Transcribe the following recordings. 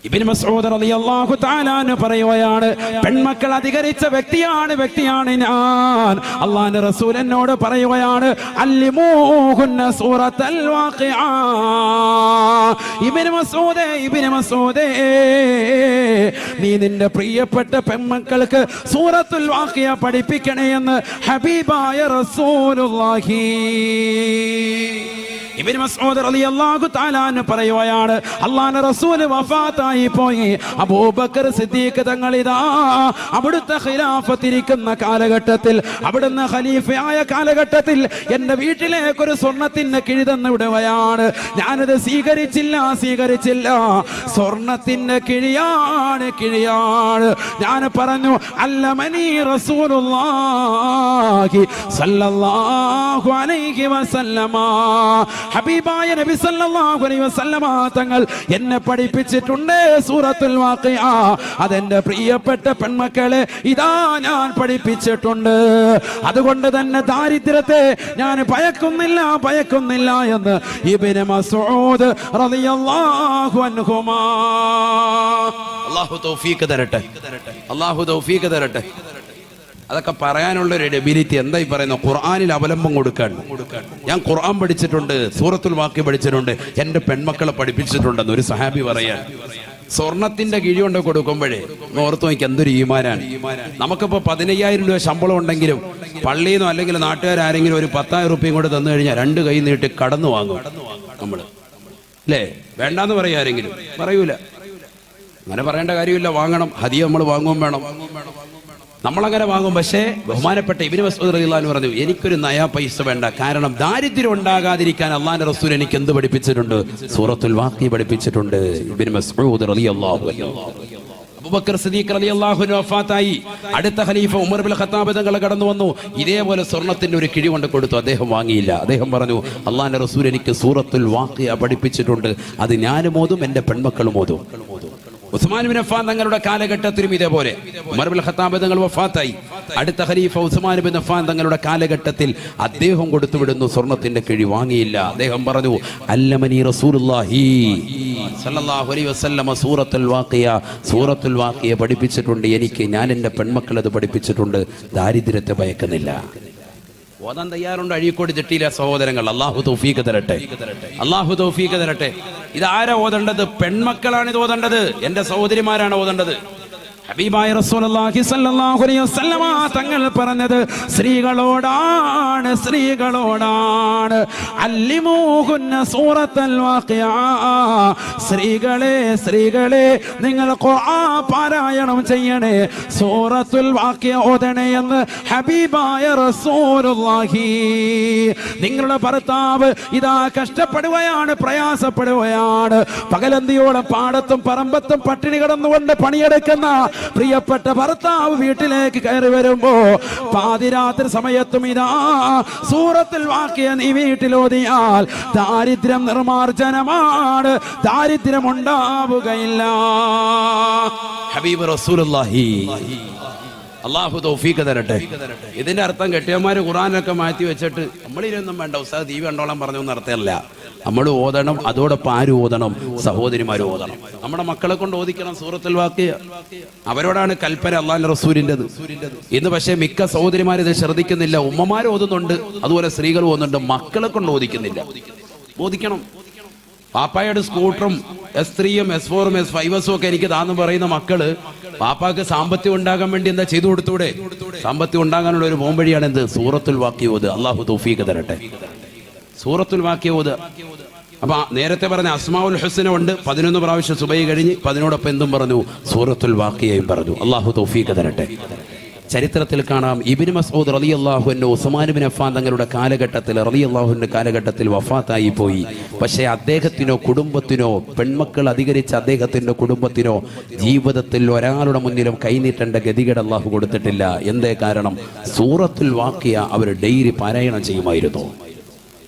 ഇബ്നു മസ്ഊദ് റളിയല്ലാഹു തആല അൻഹു പറയുകയാണ്, പെൺമക്കൾ അധികരിച്ച വ്യക്തിയാണ് ഞാൻ. അല്ലാഹുവിന്റെ റസൂൽ എന്നോട് പറയുകയാണ്, അല്ലിമൂഹുന്ന സൂറത്തുൽ വാഖിഅ. ഇബ്നു മസ്ഊദേ നീ നിന്റെ പ്രിയപ്പെട്ട പെൺമക്കൾക്ക് സൂറത്തുൽ വാഖിഅ പഠിപ്പിക്കണേ എന്ന് ഹബീബായ റസൂലുള്ളാഹി. ഇബ്നു മസ്ഊദ് റളിയല്ലാഹു തആല അൻഹു പറയുകയാണ്, അല്ലാഹുവിന്റെ റസൂൽ വഫാത്തായി പോയി. അബൂബക്കർ സിദ്ദീഖ് തങ്ങൾ ഇതാ അവിടുത്തെ ഖിലാഫത്തിരിക്കുന്ന കാലഘട്ടത്തിൽ, അവിടുന്ന് ഖലീഫയായ കാലഘട്ടത്തിൽ എൻ്റെ വീട്ടിലേക്ക് ഒരു സ്വർണത്തിന് കിഴി തന്നു വിടുകയാണ്. ഞാനത് സ്വീകരിച്ചില്ല. സ്വർണത്തിന്റെ കിഴിയാണ്. ഞാൻ പറഞ്ഞു, അല്ലമനി റസൂലുള്ളാഹി സ്വല്ലല്ലാഹു അലൈഹി വസല്ലമ, ഹബീബായ നബി സല്ലല്ലാഹു അലൈഹി വസല്ലമ തങ്ങൾ എന്നെ പഠിപ്പിച്ചിട്ടുണ്ട് സൂറത്തുൽ വാഖിഅ. അതെന്റെ പ്രിയപ്പെട്ട പെൺമക്കളെ ഇതാ ഞാൻ പഠിപ്പിച്ചിട്ടുണ്ട്. അതുകൊണ്ട് തന്നെ ദാരിദ്ര്യത്തെ ഞാൻ ഭയക്കുന്നില്ല എന്ന് ഇബ്നു മസ്ഊദ് റളിയല്ലാഹു അൻഹുമാ. അല്ലാഹു തൗഫീഖ് തരട്ടെ. അതൊക്കെ പറയാനുള്ളൊരു എബിലിറ്റി എന്തായി പറയുന്നത്? ഖുർആനിൽ അവലംബം കൊടുക്കാൻ. ഞാൻ ഖുർആൻ പഠിച്ചിട്ടുണ്ട്, സൂറത്തുൽ വാഖിഅ പഠിച്ചിട്ടുണ്ട്, എൻ്റെ പെൺമക്കളെ പഠിപ്പിച്ചിട്ടുണ്ടെന്ന് ഒരു സഹാബി പറയാൻ. സ്വർണത്തിന്റെ കിഴി കൊണ്ട് കൊടുക്കുമ്പോഴേ ഓർത്ത് നോക്കി എന്തൊരു ഈമാനാണ്. നമുക്കിപ്പോൾ 15,000 രൂപ ശമ്പളം ഉണ്ടെങ്കിലും പള്ളിയിൽ നിന്നോ അല്ലെങ്കിൽ നാട്ടുകാരെങ്കിലും ഒരു 10,000 രൂപയും കൂടെ തന്നു കഴിഞ്ഞാൽ 2 കൈ നീട്ടി കടന്നു വാങ്ങും നമ്മൾ, അല്ലേ? വേണ്ടാന്ന് പറയാ ആരെങ്കിലും? പറയൂല. അങ്ങനെ പറയേണ്ട കാര്യമില്ല. വാങ്ങണം. ഹദിയ നമ്മൾ വാങ്ങുകയും വേണം. നമ്മളങ്ങനെ വാങ്ങും. പക്ഷേ ബഹുമാനപ്പെട്ട ഇബ്നു മസ്ഊദ് റളിയല്ലാഹു അൻഹു പറഞ്ഞു, എനിക്കൊരു നയാ പൈസ വേണ്ട. കാരണം ദാരിദ്ര്യം ഉണ്ടാകാതിരിക്കാൻ അല്ലാഹുവിന്റെ റസൂൽ എനിക്ക് എന്ത് പഠിപ്പിച്ചിട്ടുണ്ട്? സൂറത്തുൽ വാഖിഅ പഠിപ്പിച്ചിട്ടുണ്ട്. ഇബ്നു മസ്ഊദ് റളിയല്ലാഹു അൻഹു. അബൂബക്കർ സിദ്ദീഖ് റളിയല്ലാഹു അൻഹു വഫാത്തായി. അടുത്ത ഖലീഫ ഉമർ ഇബ്നുൽ ഖത്താബ് തങ്ങൾ കടന്നു വന്നു. ഇതേപോലെ സ്വർണത്തിന്റെ ഒരു കിഴി കൊണ്ട് കൊടുത്തു. അദ്ദേഹം വാങ്ങിയില്ല. അദ്ദേഹം പറഞ്ഞു, അല്ലാഹുവിന്റെ റസൂൽ എനിക്ക് സൂറത്തുൽ വാഖിഅ പഠിപ്പിച്ചിട്ടുണ്ട്. അത് ഞാനും ഓതും, എൻ്റെ പെൺമക്കളും ഓതും. ഉസ്മാൻ ബിൻ അഫ്ഫാൻ തങ്ങളുടെ കാലഘട്ടത്തിലും ഇതേപോലെ ഉമർ ഇബ്നുൽ ഖത്താബ് തങ്ങൾ വഫാത്തായി. അടുത്ത ഖലീഫ ഉസ്മാൻ ബിൻ അഫ്ഫാൻ തങ്ങളുടെ കാലഘട്ടത്തിൽ അദ്ദേഹം കൊടുത്തുവിടുന്നു. സ്വർണത്തിന്റെ കിഴി വാങ്ങിയില്ല. അദ്ദേഹം പറഞ്ഞു, അല്ലമനി റസൂലുള്ളാഹി സ്വല്ലല്ലാഹു അലൈഹി വസല്ലം സൂറത്തുൽ വാഖിഅ പഠിപ്പിച്ചിട്ടുണ്ട് എനിക്ക്. ഞാൻ എൻ്റെ പെൺമക്കൾ അത് പഠിപ്പിച്ചിട്ടുണ്ട്. ദാരിദ്ര്യത്തെ ഭയക്കുന്നില്ല. ഓതാൻ തയ്യാറുണ്ട്. അഴീക്കോട് ജട്ടിയിലെ സഹോദരങ്ങൾ, അല്ലാഹു തൗഫീഖ് തരട്ടെ. ഇതാരാ ഓതേണ്ടത്? പെൺമക്കളാണ് ഇത് ഓതേണ്ടത്. എൻ്റെ സഹോദരിമാരാണ് ഓതേണ്ടത്. ഹബീബായ റസൂലുള്ളാഹി സ്വല്ലല്ലാഹു അലൈഹി വസല്ലമ തങ്ങൾ പറഞ്ഞത് സ്ത്രീകളോടാണ്. അല്ലിമൂഹുന്ന സൂറത്തുൽ വാഖിഅ. സ്ത്രീകളെ നിങ്ങൾ ഖുർആൻ പാരായണം ചെയ്യണേ, സൂറത്തുൽ വാഖിഅ ഓതണേ എന്ന് ഹബീബായ റസൂലുള്ളാഹി. നിങ്ങളുടെ ഭർത്താവ് ഇതാ കഷ്ടപ്പെടുകയാണ്, പ്രയാസപ്പെടുകയാണ്. പകലന്തിയോളം പാടത്തും പറമ്പത്തും പട്ടിണി കിടന്നുകൊണ്ട് പണിയെടുക്കുന്ന പ്രിയപ്പെട്ട ഭർത്താവ് വീട്ടിലേക്ക് കയറി വരുമ്പോ പാതിരാത്രി സമയത്തും ഇതാ സൂറത്തുൽ വാഖിഅ നീ വീട്ടിലോതിയാൽ ദാരിദ്ര്യം നിർമാർജനമാണ്. ദാരിദ്ര്യം ഉണ്ടാവുകയില്ല. ഹബീബ് റസൂലുള്ളാഹി. അല്ലാഹു തൗഫീഖ് തരട്ടെ. ഇതിന്റെ അർത്ഥം കെട്ടിയന്മാര് ഖുർആനൊക്കെ മാറ്റി വെച്ചിട്ട് നമ്മളിതൊന്നും വേണ്ട, ഉസ്താദ് TV കണ്ടോളാൻ പറഞ്ഞൊന്നും അർത്ഥമല്ല. നമ്മൾ ഓതണം. അതോടൊപ്പം ആര് ഓതണം? സഹോദരിമാർ ഓതണം. നമ്മുടെ മക്കളെ കൊണ്ട് ഓദിക്കണം സൂറത്തുൽ വാഖിഅ. അവരോടാണ് കൽപ്പന അല്ലാഹുവിന്റെ റസൂലിൻ്റെത്. ഇന്ന് പക്ഷേ മിക്ക സഹോദരിമാർ ഇത് ശ്രദ്ധിക്കുന്നില്ല. ഉമ്മമാർ ഓതുന്നുണ്ട്, അതുപോലെ സ്ത്രീകൾ ഓതുന്നുണ്ട്, മക്കളെ കൊണ്ട് ഓദിക്കുന്നില്ല. ഓദിക്കണം. പാപ്പായുടെ സ്കൂട്ടറും S3-യും S4-ഉം S5-ഉം ഒക്കെ എനിക്ക് താന്ന് പറയുന്ന മക്കള് പാപ്പാക്ക് സാമ്പത്തികം ഉണ്ടാകാൻ വേണ്ടി എന്താ ചെയ്തു കൊടുത്തൂടെ? സാമ്പത്തികം ഉണ്ടാകാനുള്ള ഒരു പോംവഴിയാണ് എന്ത്? സൂറത്തുൽ വാഖിഅ ഓത്. അല്ലാഹു തൗഫീഖ് തരട്ടെ. സൂറത്തുൽ വാഖിഅ ഓത്. അപ്പൊ നേരത്തെ പറഞ്ഞ അസ്മാഉൽ ഹുസ്ന ഉണ്ട്, 11 പ്രാവശ്യം സുബഹി കഴിഞ്ഞ് 11 എന്തും പറഞ്ഞു? സൂറത്തുൽ വാഖിഅയും പറഞ്ഞു. അല്ലാഹു തൗഫീഖ് തരട്ടെ. ചരിത്രത്തിൽ കാണാം, ഇബ്നു മസ്ഊദ് റളിയല്ലാഹു അൻഹു ഉസ്മാൻ ബിൻ അഫ്ഫാൻ തങ്ങളുടെ കാലഘട്ടത്തിൽ വഫാത്തായി പോയി. പക്ഷേ അദ്ദേഹത്തിനോ കുടുംബത്തിനോ, പെൺമക്കൾ അധികരിച്ച അദ്ദേഹത്തിന്റെ കുടുംബത്തിനോ ജീവിതത്തിൽ ഒരാളുടെ മുന്നിലും കൈനീട്ടേണ്ട ഗതികേട് അല്ലാഹു കൊടുത്തിട്ടില്ല. എന്തേ കാരണം? സൂറത്തുൽ വാഖിഅ അവർ ഡെയിലി പാരായണം ചെയ്യുമായിരുന്നു.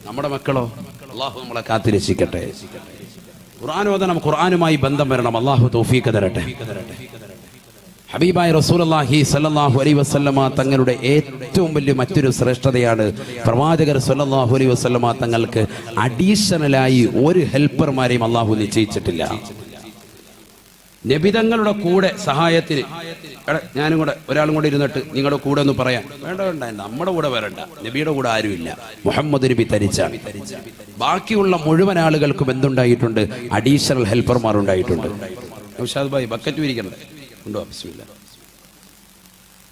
നമ്മുടെ മക്കളോ? അല്ലാഹു നമ്മളെ കാത്തിരക്ഷിക്കട്ടെ. ഖുർആൻ ഓതണം, ഖുർആനുമായി ബന്ധം വരണം. അല്ലാഹു തൗഫീഖ് തരട്ടെ. ഹബീബായ റസൂലുള്ളാഹി സ്വല്ലല്ലാഹു അലൈഹി വസല്ലമ തങ്ങളുടെ ഏറ്റവും വലിയ മറ്റൊരു ശ്രേഷ്ഠതയാണ് പ്രവാചകർ സ്വല്ലല്ലാഹു അലൈഹി വസല്ലമ തങ്ങൾക്ക് അഡീഷണലായി ഒരു ഹെൽപ്പർമാരെയും അല്ലാഹു നിശ്ചയിച്ചിട്ടില്ല. നബിതങ്ങളുടെ കൂടെ സഹായത്തിന് ഞാനും കൂടെ ഒരാളും കൂടെ ഇരുന്നിട്ട് നിങ്ങളുടെ കൂടെ ഒന്ന് പറയാൻ വേണ്ട, നമ്മുടെ കൂടെ വരണ്ട, നബിയുടെ കൂടെ ആരുമില്ല, മുഹമ്മദ് നബി തരിച്ചാണ്. ബാക്കിയുള്ള മുഴുവൻ ആളുകൾക്കും എന്തുണ്ടായിട്ടുണ്ട്? അഡീഷണൽ ഹെൽപ്പർമാർ ഉണ്ടായിട്ടുണ്ട്. നൗഷാദ് ഭായി ബക്കറ്റ് വിരിക്കണം ഉണ്ടോ? ബിസ്മില്ലാ.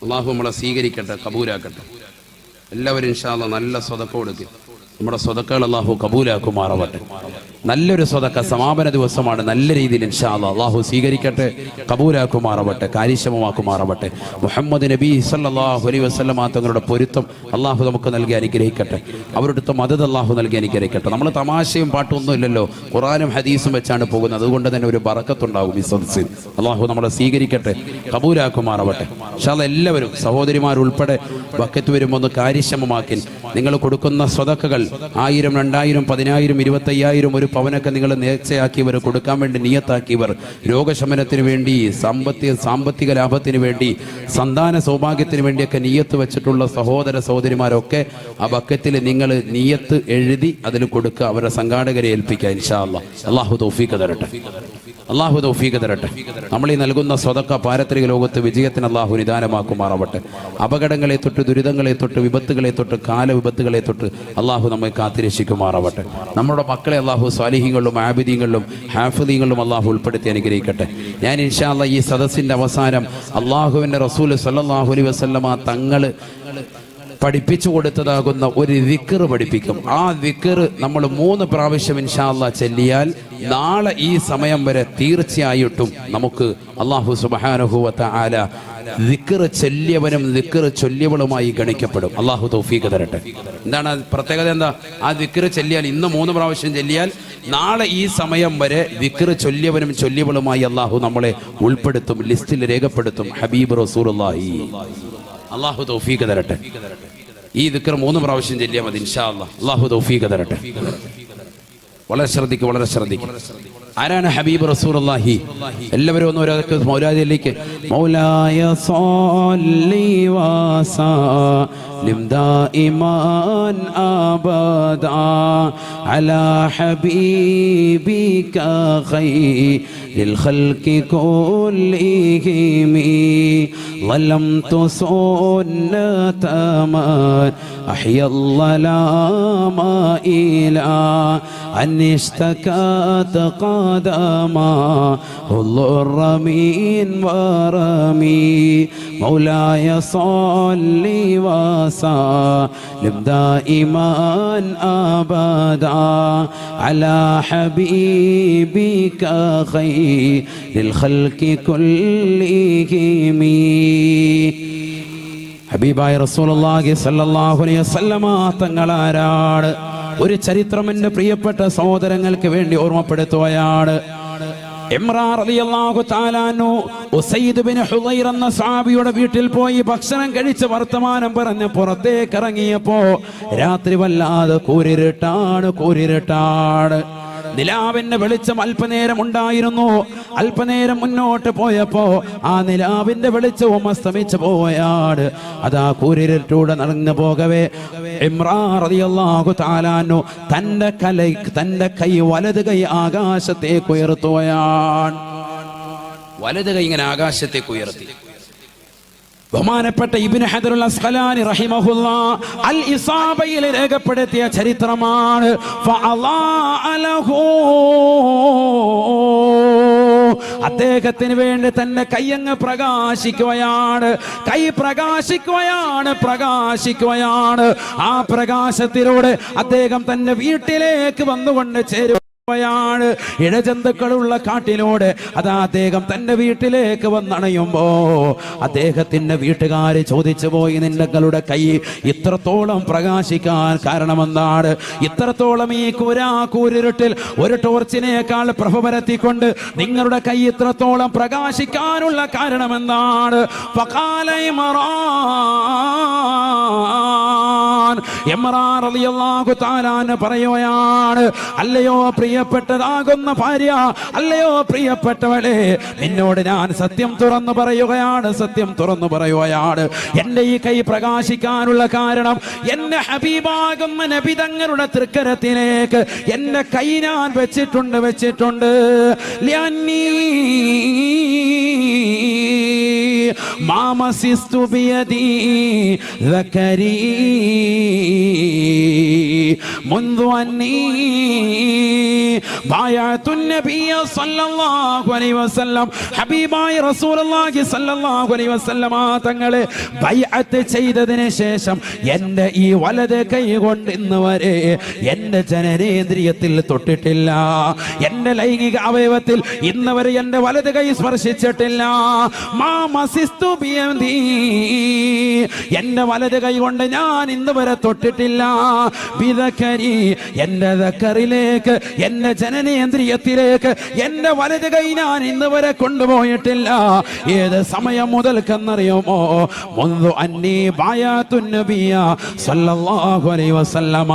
അള്ളാഹു നമ്മളെ സ്വീകരിക്കട്ടെ, കബൂലാക്കട്ടെ. എല്ലാവരും ഇൻഷാ അല്ലാഹ് നല്ല സ്വതക്ക കൊടുക്കുക. നമ്മുടെ സ്വതക്കകൾ അള്ളാഹു കബൂലാക്കുമാറാവട്ടെ. നല്ലൊരു സ്വതക്ക സമാപന ദിവസമാണ്. നല്ല രീതിയിൽ ഇൻഷാ അല്ലാഹ് അള്ളാഹു സ്വീകരിക്കട്ടെ, കബൂലാക്കുമാറാവട്ടെ, കാര്യക്ഷമമാക്കുമാറാവട്ടെ. മുഹമ്മദ് നബി സല്ലല്ലാഹു അലൈഹി വസല്ലമ തങ്ങളുടെ പൊരുത്തം അള്ളാഹു നമുക്ക് നൽകി അനുഗ്രഹിക്കട്ടെ. അവരുടെ മദദ് അള്ളാഹു നൽകി അനുഗ്രഹിക്കട്ടെ. നമ്മൾ തമാശയും പാട്ടൊന്നും ഇല്ലല്ലോ, ഖുർആനും ഹദീസും വെച്ചാണ് പോകുന്നത്. അതുകൊണ്ട് തന്നെ ഒരു ബറക്കത്തുണ്ടാകും ഈ സദസ്സിൽ. അള്ളാഹു നമ്മളെ സ്വീകരിക്കട്ടെ, കബൂലാക്കുമാറാവട്ടെ. ഇൻഷാ അല്ലാഹ് എല്ലാവരും സഹോദരിമാരുൾപ്പെടെ ബക്കത്ത് വരുമ്പോൾ ഒന്ന് കാര്യക്ഷമമാക്കി നിങ്ങൾ കൊടുക്കുന്ന സ്വതക്കകൾ 1000, 2000, 10,000, 25,000 ഒരു പവനൊക്കെ നിങ്ങൾ നേർച്ചയാക്കിയവർ, കൊടുക്കാൻ വേണ്ടി നിയത്താക്കിയവർ, രോഗശമനത്തിന് വേണ്ടി, സാമ്പത്തിക ലാഭത്തിന് വേണ്ടി, സന്താന സൗഭാഗ്യത്തിന് വേണ്ടിയൊക്കെ നിയത്ത് വെച്ചിട്ടുള്ള സഹോദര സഹോദരിമാരൊക്കെ ആ ബക്കറ്റിൽ നിങ്ങൾ നിയത്ത് എഴുതി അതിൽ കൊടുക്കുക. അവരുടെ സംഘാടകരെ ഏൽപ്പിക്കുക. ഇൻഷാ അല്ലാഹ്. അള്ളാഹു തൗഫീഖ് തരട്ടെ, അള്ളാഹു തൗഫീഖ് തരട്ടെ. നമ്മൾ ഈ നൽകുന്ന സ്വതക്ക പാരത്രിക ലോകത്ത് വിജയത്തിന് അള്ളാഹു നിദാനമാക്കുമാറാവട്ടെ. അപകടങ്ങളെ തൊട്ട്, ദുരിതങ്ങളെ തൊട്ട്, വിപത്തുകളെ തൊട്ട്, കാലവിപത്തുകളെ തൊട്ട് അള്ളാഹു നമ്മെ കാത്തിരക്ഷിക്കുമാറാവട്ടെ. നമ്മുടെ മക്കളെ അള്ളാഹു സ്വാലിഹീങ്ങളിലും ആബിദീങ്ങളിലും ഹാഫിദീങ്ങളിലും അള്ളാഹു ഉൾപ്പെടുത്തി അനുഗ്രഹിക്കട്ടെ. ഞാൻ ഇൻഷാ അല്ലാഹ് ഈ സദസ്സിന്റെ അവസാനം അള്ളാഹുവിന്റെ റസൂൽ സല്ലല്ലാഹു അലൈഹി വസല്ലമ തങ്ങൾ പഠിപ്പിച്ചു കൊടുത്തതാകുന്ന ഒരു ദിക്ർ പഠിപ്പിക്കും. ആ ദിക്ർ നമ്മൾ 3 പ്രാവശ്യം ഇൻഷാ അല്ലാഹ് ചൊല്ലിയാൽ നാളെ ഈ സമയം വരെ തീർച്ചയായിട്ടും നമുക്ക് അല്ലാഹു സുബ്ഹാനഹു വ തആല ദിക്ർ ചൊല്ലിയവനും ദിക്ർ ചൊല്ലിയവളുമായി ഗണിക്കപ്പെടും. അല്ലാഹു തൗഫീഖ് തരട്ടെ. എന്താണ് പ്രത്യേകത? എന്താ? ആ ദിക്ർ ചൊല്ലിയാൽ, ഇന്ന് 3 പ്രാവശ്യം ചൊല്ലിയാൽ നാളെ ഈ സമയം വരെ ദിക്ർ ചൊല്ലിയവനും ചൊല്ലിയവളുമായി അല്ലാഹു നമ്മളെ ഉൾപ്പെടുത്തും, ലിസ്റ്റിൽ രേഖപ്പെടുത്തും. ഹബീബ് റസൂലുള്ളാഹി. അല്ലാഹു തൗഫീഖ് തരട്ടെ. ഈ ദിക്ർ 3 പ്രാവശ്യം ചൊല്ലിയാൽ മതി ഇൻഷാ അല്ലാഹ്. അല്ലാഹു തൗഫീഖ് തരട്ടെ. വളരെ ശ്രദ്ധിക്കും, വളരെ ശ്രദ്ധിക്കും. ആരാണ് ഹബീബ് റസൂലുള്ളാഹി? എല്ലാവരും ഒന്ന് ഒരാൾക്ക് മൗലാദിയിലേക്ക് മൗലായ സ്വല്ലി വസല്ലിം ദായിമാൻ അബദാ അലാ ഹബീബിക ഖൈറിൽ ഖൽഖി കുല്ലിഹിം വലംതു സുന്നത മൻ അഹ്യൽ ഇലാ അനിഷ്തകാത قدما الضر من ورمي مولاي صل وسلم دائما أبدا على حبيبك خير الخلق كلهم. ഹബീബായ റസൂലുള്ളാഹി സ്വല്ലല്ലാഹു അലൈഹി വസല്ലമ തങ്ങളാരാണ്? ഒരു ചരിത്രം എൻ്റെ പ്രിയപ്പെട്ട സഹോദരങ്ങൾക്ക് വേണ്ടി ഓർമ്മപ്പെടുത്തുകയാണ്. ഇമ്രാൻ റളിയല്ലാഹു തആല അൻഹു ഉസൈദ് ബിൻ ഹുദൈർ എന്ന സ്വഹാബിയുടെ വീട്ടിൽ പോയി ഭക്ഷണം കഴിച്ച് വർത്തമാനം പറഞ്ഞ് പുറത്തേക്ക് ഇറങ്ങിയപ്പോ രാത്രി വല്ലാതെ കൂരിരുട്ടാണ്. നിലാവിന്റെ വെളിച്ചം അല്പനേരം ഉണ്ടായിരുന്നു. അല്പനേരം മുന്നോട്ട് പോയപ്പോ ആ നിലാവിന്റെ വെളിച്ചവും അസ്തമിച്ചു പോയാണ്. അതാ കൂരിരുട്ടൂടെ നടന്നു പോകവേ ഇമ്രാൻ റളിയല്ലാഹു തആല അൻഹു തന്റെ കൈ വലത് കൈ ആകാശത്തേക്ക് ഉയർത്തുകയാണ്. വലത് കൈ ഇങ്ങനെ ആകാശത്തേക്ക് ഉയർത്തി. ബഹുമാനപ്പെട്ട ഇബ്നു ഹജറുൽ അസ്ഖലാനി റഹിമഹുല്ലാഹ് അൽ ഇസാബയിൽ രേഖപ്പെടുത്തിയ ചരിത്രമാണ്. അദ്ദേഹത്തിന് വേണ്ടി തന്നെ കൈയങ്ങ് പ്രകാശിക്കുകയാണ്. കൈ പ്രകാശിക്കുകയാണ്. ആ പ്രകാശത്തിലൂടെ അദ്ദേഹം തന്റെ വീട്ടിലേക്ക് വന്നുകൊണ്ട് ചേരും. ഇഴജന്തുക്കളുള്ള കാട്ടിലൂടെ അതാ അദ്ദേഹം തന്റെ വീട്ടിലേക്ക് വന്നണയുമ്പോ അദ്ദേഹത്തിന്റെ വീട്ടുകാര് ചോദിച്ചു പോയി, നിങ്ങളുടെ കൈ ഇത്രത്തോളം പ്രകാശിക്കാൻ കാരണമെന്താണ്? ഇത്രത്തോളം ഈ കൂരിരുട്ടിൽ ഒരു ടോർച്ചിനേക്കാൾ പ്രഭ പരത്തിക്കൊണ്ട് നിങ്ങളുടെ കൈ ഇത്രത്തോളം പ്രകാശിക്കാനുള്ള കാരണമെന്താണ്? ഇമ്രാൻ റളിയല്ലാഹു തആല പറയുകയാണ്, അല്ലയോ പ്രിയപ്പെട്ടതാകുന്ന ഭാര്യ, അല്ലയോ പ്രിയപ്പെട്ടവളെ, നിന്നോട് ഞാൻ സത്യം തുറന്നു പറയുകയാണ്. എന്റെ ഈ കൈ പ്രകാശിക്കാനുള്ള കാരണം എന്റെ ഹബീബാകുന്ന നബി തങ്ങളുടെ തൃക്കരത്തിലേക്ക് എന്റെ കൈ ഞാൻ വെച്ചിട്ടുണ്ട്. മാമസിസ്തു ബിയദി ذكري منذ أني بايعت النبي صلى الله عليه وسلم ഹബീബായ റസൂലുള്ളാഹി സ്വല്ലല്ലാഹു അലൈഹി വസല്ലമ തങ്ങളെ ബൈഅത്ത് ചെയ്തതിനു ശേഷം എൻ്റെ ഈ വലത് കൈ കൊണ്ട് ഇന്ന് വരെ എൻ്റെ ജനനേന്ദ്രിയത്തിൽ തൊട്ടിട്ടില്ല. എൻ്റെ ലൈംഗിക അവയവത്തിൽ ഇന്ന് വരെ എൻ്റെ വലത് കൈ സ്പർശിച്ചിട്ടില്ല. മാ മസിസ്തു ബിയദി, എൻ്റെ വലത് കൈ കൊണ്ട് ഞാൻ ഇന്ന് വരെ തൊട്ടിട്ടില്ല. ബിദക്കരി, എൻ്റെ ദക്കറിലേക്ക്, എൻ്റെ ജനനേന്ദ്രിയത്തിലേക്ക് എൻ്റെ വലത് കൈ ഞാൻ ഇന്ന് വരെ കൊണ്ടുപോയിട്ടില്ല. ഏത് സമയം മുതൽക്കെന്നറിയുമോ? മുൻദു അന്നീ ബായത്തുൻ നബിയ സല്ലല്ലാഹു അലൈഹി വസല്ലമ.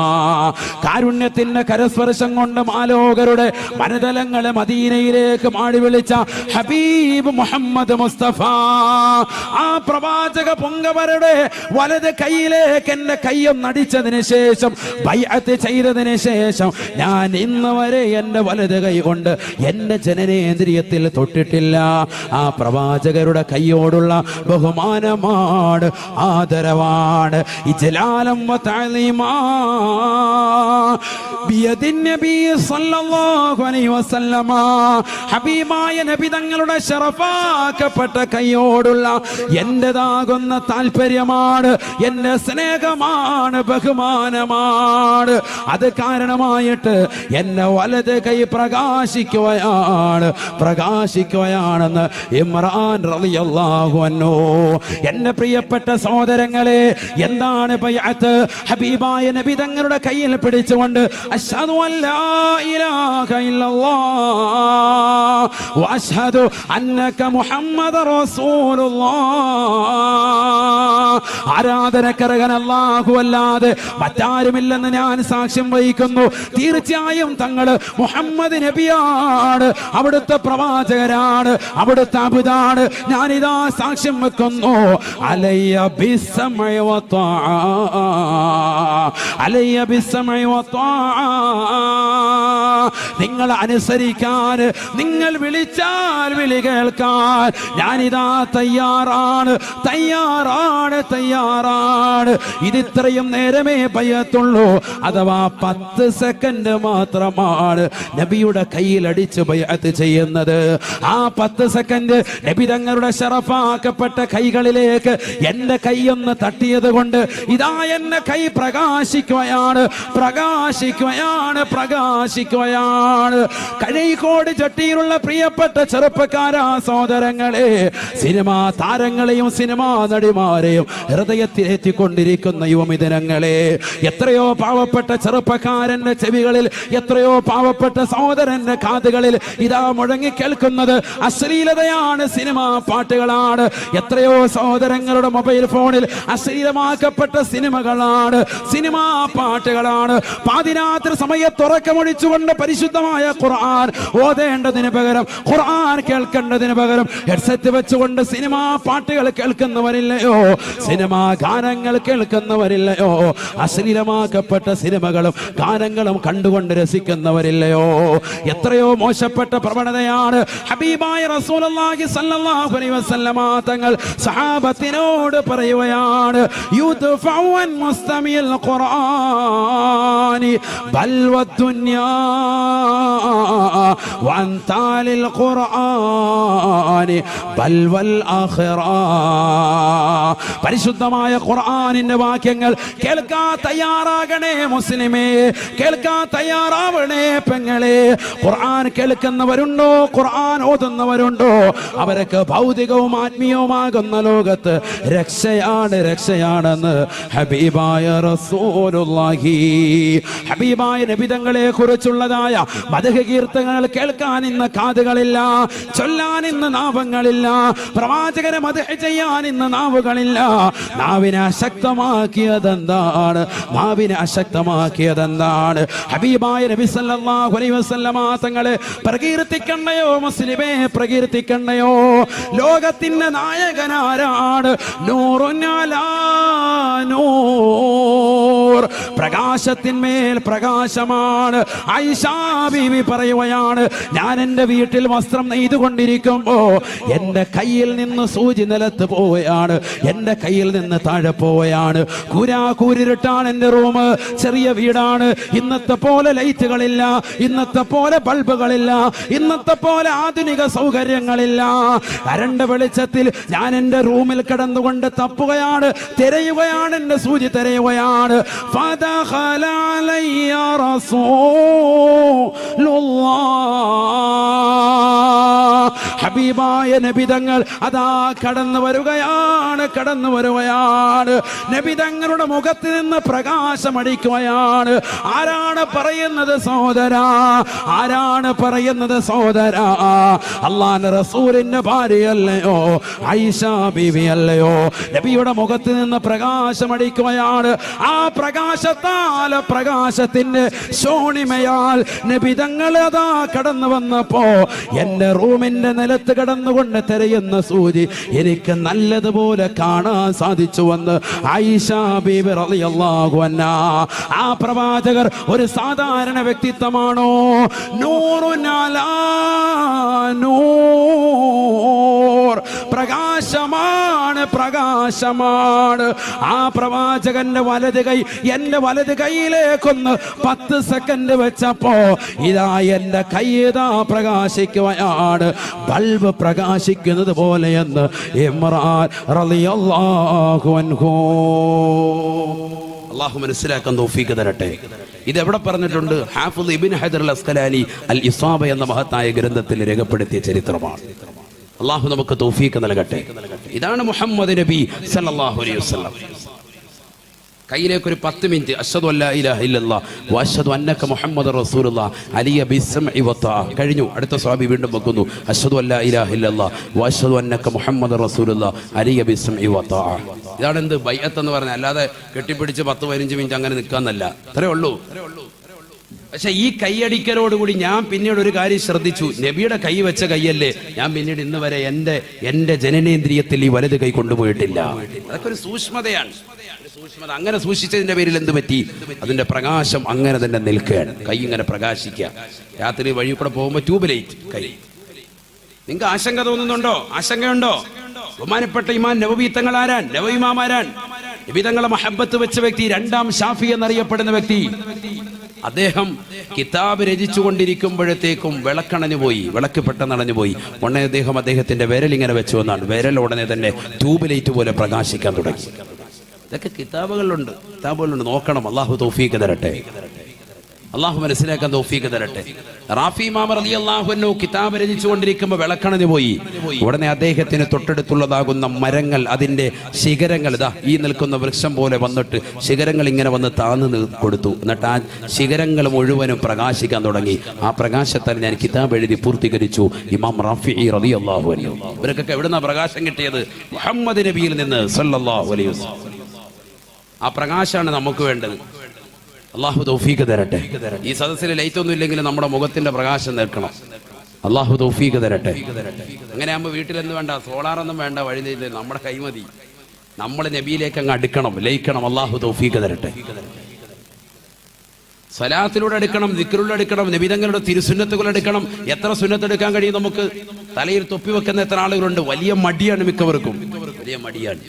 കാരുണ്യത്തിന്റെ കരസ്പർശം കൊണ്ട് മാലോകരുടെ മനതലങ്ങളെ മദീനയിലേക്ക് മാടി വിളിച്ച ഹബീബ് മുഹമ്മദ് മുസ്തഫ, ആ പ്രവാചക പൊങ്കവരുടെ വലത് കൈയിലേക്ക് എൻ്റെ കയ്യും നടിച്ചതിന് ശേഷം, ബൈഅത്ത് ചെയ്തതിന് ശേഷം ഞാൻ ഇന്ന് വരെ എൻ്റെ വലത് കൈ കൊണ്ട് എൻ്റെ ജനനേന്ദ്രിയത്തിൽ തൊട്ടിട്ടില്ല. ആ പ്രവാചകരുടെ കൈയോടുള്ള ബഹുമാനമാണ്, ആദരവാണ്. ഇജ്ലാലം വ തഅലീമാ ബിയദിൻ നബി സല്ലല്ലാഹു അലൈഹി വസല്ലമ. ഹബീബായ നബി തങ്ങളുടെ ശറഫാക്കപ്പെട്ട കൈയോടുള്ള എന്റേതാകുന്ന താല്പര്യമാണ്, എന്റെ സ്നേഹമാണ്, ബഹുമാനമാണ്. അത് കാരണമായിട്ട് എന്റെ വലത് കൈ പ്രകാശിക്കുകയാണെന്ന് ഇമ്രാൻ റളിയല്ലാഹു അൻഹു. എന്റെ പ്രിയപ്പെട്ട സഹോദരങ്ങളെ, എന്താണ് ബൈഅത്ത്? ഹബീബായ നബി തങ്ങളുടെ കയ്യിൽ പിടിച്ചുകൊണ്ട് അശ്ഹദു അല്ലാ ഇലാഹ ഇല്ലല്ലാഹ് വഅശ്ഹദു അന്നക മുഹമ്മദർ റസൂലുള്ളാഹ്. ആരാധനക്കർഹൻ അല്ലാഹു അല്ലാതെ മറ്റാരുമില്ലെന്ന് ഞാൻ സാക്ഷ്യം വഹിക്കുന്നു. തീർച്ചയായും തങ്ങൾ മുഹമ്മദ് നബിയാണ്, അവിടുത്തെ പ്രവാചകരാണ്, അവിടുത്തെ അബുദാണ്. ഞാനിതാ സാക്ഷ്യം വെക്കുന്നു. അലയ്യ ബിസ്സമഇ വത്വാഅ, അലയ്യ ബിസ്സമഇ വത്വാഅ. നിങ്ങൾ അനുസരിക്കാൻ, നിങ്ങൾ വിളിച്ചാൽ വിളി കേൾക്കാൻ ഞാനിതാ തയ്യാറാണ്. ഇതിത്രയും നേരമേ ബൈഅത്തുള്ളൂ, അഥവാ 10 സെക്കൻഡ് മാത്രമാണ് നബിയുടെ കയ്യിൽ അടിച്ച് ബൈഅത്ത് ചെയ്യുന്നത്. ആ 10 സെക്കൻഡ് നബി തങ്ങളുടെ ശറഫാക്കപ്പെട്ട കൈകളിലേക്ക് എന്റെ കൈയൊന്ന് തട്ടിയത് കൊണ്ട് ഇതാ എന്റെ കൈ പ്രകാശിക്കുകയാണ്. കഴിക്കോട് ചട്ടിയിലുള്ള പ്രിയപ്പെട്ട ചെറുപ്പക്കാരാ സഹോദരങ്ങളെ, സിനിമാ താരങ്ങളെയും സിനിമാ നടിമാരെയും ഹൃദയത്തിലെത്തിക്കൊണ്ടിരിക്കുന്ന യുവമിഥുനങ്ങളെ, എത്രയോ പാവപ്പെട്ട ചെറുപ്പക്കാരന്റെ ചെവികളിൽ, എത്രയോ പാവപ്പെട്ട സഹോദരന്റെ കാതുകളിൽ ഇതാ മുഴങ്ങി കേൾക്കുന്നത് അശ്ലീലതയാണ്, സിനിമാ പാട്ടുകളാണ്. എത്രയോ സഹോദരങ്ങളുടെ മൊബൈൽ ഫോണിൽ അശ്ലീലമാക്കപ്പെട്ട സിനിമകളാണ്, സിനിമാ പാട്ടുകളാണ്. പാതിരാത്രി സമയത്ത് ഉറക്കമൊഴിച്ചുകൊണ്ട് പരിശുദ്ധമായ ഖുർആൻ ഓതേണ്ടതിന് പകരം, ഖുർആൻ കേൾക്കേണ്ടതിന് പകരം ഹെഡ്സെറ്റ് വെച്ചുകൊണ്ട് സിനിമാ പാട്ടുകൾ കേൾക്കുന്നവരില്ലയോ? സിനിമാ ഗാനങ്ങൾ കേൾക്കുന്നവരില്ലയോ? അശ്ലീലമാക്കപ്പെട്ട സിനിമകളും ഗാനങ്ങളും കണ്ടുകൊണ്ട് രസിക്കുന്നവരില്ലയോ? എത്രയോ മോശപ്പെട്ട പ്രവണതയാണ്. ഹബീബായ റസൂലുള്ളാഹി സ്വല്ലല്ലാഹു അലൈഹി വസല്ലമ തങ്ങൾ സഹാബത്തിനോട് പറയുകയാണ്, യുദ്ഫഉ അൻ മുസ്തമിൽ ഖുർആനി ബൽ വദ്ദുനിയാ വഅൻ താലിൽ ഖുർആനി ബൽ വൽ ആഖിറ. പരിശുദ്ധമായ ഖുർആനിന്റെ വാക്യങ്ങൾ കേൾക്കാൻ തയ്യാറാകണേ മുസ്ലിമേ, കേൾക്കാൻ തയ്യാറാവണേ പെങ്ങളെ. ഖുർആൻ കേൾക്കുന്നവരുണ്ടോ? ഖുർആൻ ഓതുന്നവരുണ്ടോ? അവർക്ക് ഭൗതികവും ആത്മീയവുമാകുന്ന ലോകത്ത് രക്ഷയാണെന്ന് ഹബീബായ റസൂലുള്ളാഹി. ഹബീബായ നബി തങ്ങളെ കുറിച്ചുള്ളതായ മദ്ഹ് കീർത്തനങ്ങൾ കേൾക്കാൻ ഇന്ന് കാതുകളില്ല, ചൊല്ലാൻ ഇന്ന് നാവങ്ങളില്ല, പ്രവാചകരെ മദ്ഹ് ചെയ്യാൻ ഇന്ന് നാവുകളില്ല. നാവിനെ അശക്തമാക്കിയതെന്താണ്? ഹബീബായ നബി സല്ലല്ലാഹു അലൈഹി വസല്ലമ തങ്ങളെ പ്രകീർത്തിക്കണ്ടയോ മുസ്ലിമേ, പ്രകീർത്തിക്കണ്ടയോ? ലോകത്തിന്റെ നായകനാരാണ്? നൂറുൻ അലാ നൂർ, പ്രകാശത്തിന്മേൽ പ്രകാശമാണ്. ആയിഷാ ബീവി പറയുകയാണ്, ഞാൻ എൻ്റെ വീട്ടിൽ വസ്ത്രം നെയ്തുകൊണ്ടിരിക്കുമ്പോ എൻ്റെ കയ്യിൽ നിന്ന് സൂചി നിലത്ത് പോവുകയാണ്, എൻ്റെ കയ്യിൽ നിന്ന് താഴെ പോവുകയാണ്. കൂരിരുട്ടാണ് എൻ്റെ റൂം, ചെറിയ വീടാണ്. ഇന്നത്തെ പോലെ ലൈറ്റുകളില്ല, ഇന്നത്തെ പോലെ ബൾബുകളില്ല, ഇന്നത്തെ പോലെ ആധുനിക സൗകര്യങ്ങളില്ല. കരണ്ട് വെളിച്ചത്തിൽ ഞാൻ എൻ്റെ റൂമിൽ കിടന്നുകൊണ്ട് തപ്പുകയാണ്, തിരയുകയാണ്, എൻ്റെ സൂചി തിരയുകയാണ്. ഫദഖല അലയ്യ റസൂലുള്ളാഹ്, ഹബീബായ നബി തങ്ങൾ അതാ കടന്നു വരുകയാണ്. നബി തങ്ങളുടെ മുഖത്ത് നിന്ന് പ്രകാശമടിക്കുകയാണ്. ആരാണ് പറയുന്നത് സഹോദരാ? ആരാണ് പറയുന്നത് സഹോദരാ? അല്ലാഹുവിന്റെ റസൂലിന്റെ ഭാര്യയല്ലയോ, ആയിഷ ബീവി അല്ലയോ? നബിയുടെ മുഖത്ത് നിന്ന് പ്രകാശമടിക്കുകയാണ്. ആ പ്രകാശത്താൽ, പ്രകാശത്തിന്റെ ശോണിമയാൽ നബി തങ്ങൾ അതാ കടന്നു വന്നപ്പോ എൻ്റെ റൂമിന്റെ നിലത്ത് കിടന്നുകൊണ്ട് തിരയുന്ന സൂചി എനിക്ക് നല്ലതുപോലെ കാണാൻ സാധിച്ചുവെന്ന് ആയിഷ ബീബി റളിയല്ലാഹു അൻഹാ. ആ പ്രവാചകർ ഒരു സാധാരണ വ്യക്തിത്വമാണോ? നൂറുൻ അലാ നൂർ, പ്രകാശമാണ്, പ്രകാശമാണ്. ആ പ്രവാചകന്റെ വലത് കൈ എൻ്റെ വലത് കൈയിലേക്കൊന്ന് 10 സെക്കൻഡ് വെച്ചപ്പോ ഇതാ എൻ്റെ കൈ ഇതാ പ്രകാശിക്കുകയാണ്, ബൾബ് പ്രകാശിക്കുന്നത് പോലെയെന്ന് ഇമ്രാൻ റളിയല്ലാഹു അൻഹു. അല്ലാഹു മനസ്സിലാക്കാൻ തൗഫീഖ് തരട്ടെ. ഇത് എവിടെ പറഞ്ഞിട്ടുണ്ട്? ഹാഫിദ് ഇബ്നു ഹജർ അൽ അസ്ഖലാനി അൽ ഇസാബ എന്ന മഹത്തായ ഗ്രന്ഥത്തിൽ രേഖപ്പെടുത്തിയ ചരിത്രമാണ്. അല്ലാഹു നമുക്ക് തൗഫീഖ് നൽകട്ടെ. ഇതാണ് മുഹമ്മദ് നബി സല്ലല്ലാഹു അലൈഹി വസല്ലം. കയ്യിലേക്ക് ഒരു 10 മിനിറ്റ് അശ്ഹദു അല്ലാ ഇലാഹ ഇല്ലല്ലാഹ് വഅശ്ഹദു അന്നക മുഹമ്മദുർ റസൂലുള്ളാഹ് അലിയ ബിസ്സംഇ വതആ. കഴിഞ്ഞു. അടുത്ത സ്വഹാബി വീണ്ടും വെക്കുന്നു, അശ്ഹദു അല്ലാ ഇലാഹ ഇല്ലല്ലാഹ് വഅശ്ഹദു അന്നക മുഹമ്മദുർ റസൂലുള്ളാഹ് അലിയ ബിസ്സംഇ വതആ. ഇതാണ് എന്ത് ബൈഅത്ത് എന്ന് പറഞ്ഞാൽ. അല്ലാതെ കെട്ടിപ്പിടിച്ച് 10-15 മിനിറ്റ് അങ്ങനെ നിൽക്കാന്നല്ല. അത്രേ ഉള്ളൂ. പക്ഷെ ഈ കൈയടിക്കലോടുകൂടി ഞാൻ പിന്നീട് ഒരു കാര്യം ശ്രദ്ധിച്ചു. നബിയുടെ കൈ വെച്ച കൈയല്ലേ, ഞാൻ പിന്നീട് ഇന്ന് വരെ എൻ്റെ ജനനേന്ദ്രിയത്തിൽ ഈ വലത് കൈ കൊണ്ടുപോയിട്ടില്ല. അതൊക്കെ ഒരു സൂക്ഷ്മതയാണ്. സൂക്ഷ്മത അങ്ങനെ സൂക്ഷിച്ചതിന്റെ പേരിൽ എന്ത് പറ്റി? അതിന്റെ പ്രകാശം അങ്ങനെ തന്നെ നിൽക്കുകയാണ്. കൈ ഇങ്ങനെ പ്രകാശിക്കുക. രാത്രി വഴി കൂടെ പോകുമ്പോൾ ട്യൂബ് ലൈറ്റ് കൈ. നിങ്ങൾക്ക് ആശങ്ക തോന്നുന്നുണ്ടോ? ആശങ്കയുണ്ടോ? ബഹുമാനപ്പെട്ട ഇമാം നവവി തങ്ങൾ ആരാൻ? നവവി ഇമാം ആരാൻ? നബി തങ്ങളെ മഹബത്ത് വെച്ച വ്യക്തി, 2ാം ഷാഫി എന്നറിയപ്പെടുന്ന വ്യക്തി. അദ്ദേഹം കിതാബ് രചിച്ചു കൊണ്ടിരിക്കുമ്പോഴത്തേക്കും വിളക്കണഞ്ഞു പോയി, വിളക്ക് പെട്ടെന്നണഞ്ഞു പോയി. ഉടനെ അദ്ദേഹത്തിന്റെ വിരലിങ്ങനെ വെച്ചു എന്നാണ്. വിരൽ ഉടനെ തന്നെ ട്യൂബ് ലൈറ്റ് പോലെ പ്രകാശിക്കാൻ തുടങ്ങി. ഇതൊക്കെ കിതാബുകളുണ്ട്, നോക്കണം. അല്ലാഹു തൗഫീഖ് തരട്ടെ. അള്ളാഹു മനസ്സിലാക്കാൻ തൗഫീഖ് തരട്ടെ. റാഫി ഇമാം റളിയല്ലാഹു അൻഹു കിതാബ് രചിച്ചു കൊണ്ടിരിക്കുമ്പോൾ വിളക്കണഞ്ഞു പോയി. ഉടനെ അദ്ദേഹത്തിന് തൊട്ടടുത്തുള്ളതാകുന്ന മരങ്ങൾ, അതിന്റെ ശിഖരങ്ങൾ ഇതാ ഈ നിൽക്കുന്ന വൃക്ഷം പോലെ വന്നിട്ട് ശിഖരങ്ങൾ ഇങ്ങനെ വന്ന് താന്നു കൊടുത്തു. എന്നിട്ട് ആ ശിഖരങ്ങൾ മുഴുവനും പ്രകാശിക്കാൻ തുടങ്ങി. ആ പ്രകാശത്താൽ ഞാൻ കിതാബ് എഴുതി പൂർത്തീകരിച്ചു. ഇമാം റാഫി റളിയല്ലാഹു അൻഹു. ഇവർക്കൊക്കെ എവിടുന്നാ പ്രകാശം കിട്ടിയത്? മുഹമ്മദ് നബിയിൽ നിന്ന് സല്ലല്ലാഹു അലൈഹി വസല്ലം. ആ പ്രകാശമാണ് നമുക്ക് വേണ്ടത്. അല്ലാഹു തൗഫീഖ് തരട്ടെ. ഈ സദസ്സിൽ ലൈറ്റ് ഒന്നും ഇല്ലെങ്കിൽ നമ്മുടെ മുഖത്തിന്റെ പ്രകാശം നിൽക്കണം. അല്ലാഹു തൗഫീഖ് തരട്ടെ. അങ്ങനെ ആകുമ്പോൾ വീട്ടിലെന്ന് വേണ്ട, സോളാറൊന്നും വേണ്ട, വഴി നമ്മുടെ കൈമതി. നമ്മൾ നബിയിലേക്ക് അങ്ങ് അടുക്കണം, ലയിക്കണം. അല്ലാഹു തൗഫീഖ് തരട്ടെ. സ്വലാത്തിലൂടെ എടുക്കണം, ദിക്റിലൂടെ എടുക്കണം, നബിതങ്ങളുടെ തിരുസുന്നത്തുകൾ എടുക്കണം. എത്ര സുന്നത്ത് എടുക്കാൻ കഴിയും നമുക്ക്? തലയിൽ തൊപ്പി വെക്കുന്ന എത്ര ആളുകളുണ്ട്? വലിയ മടിയാണ് മിക്കവർക്കും, വലിയ മടിയാണ്.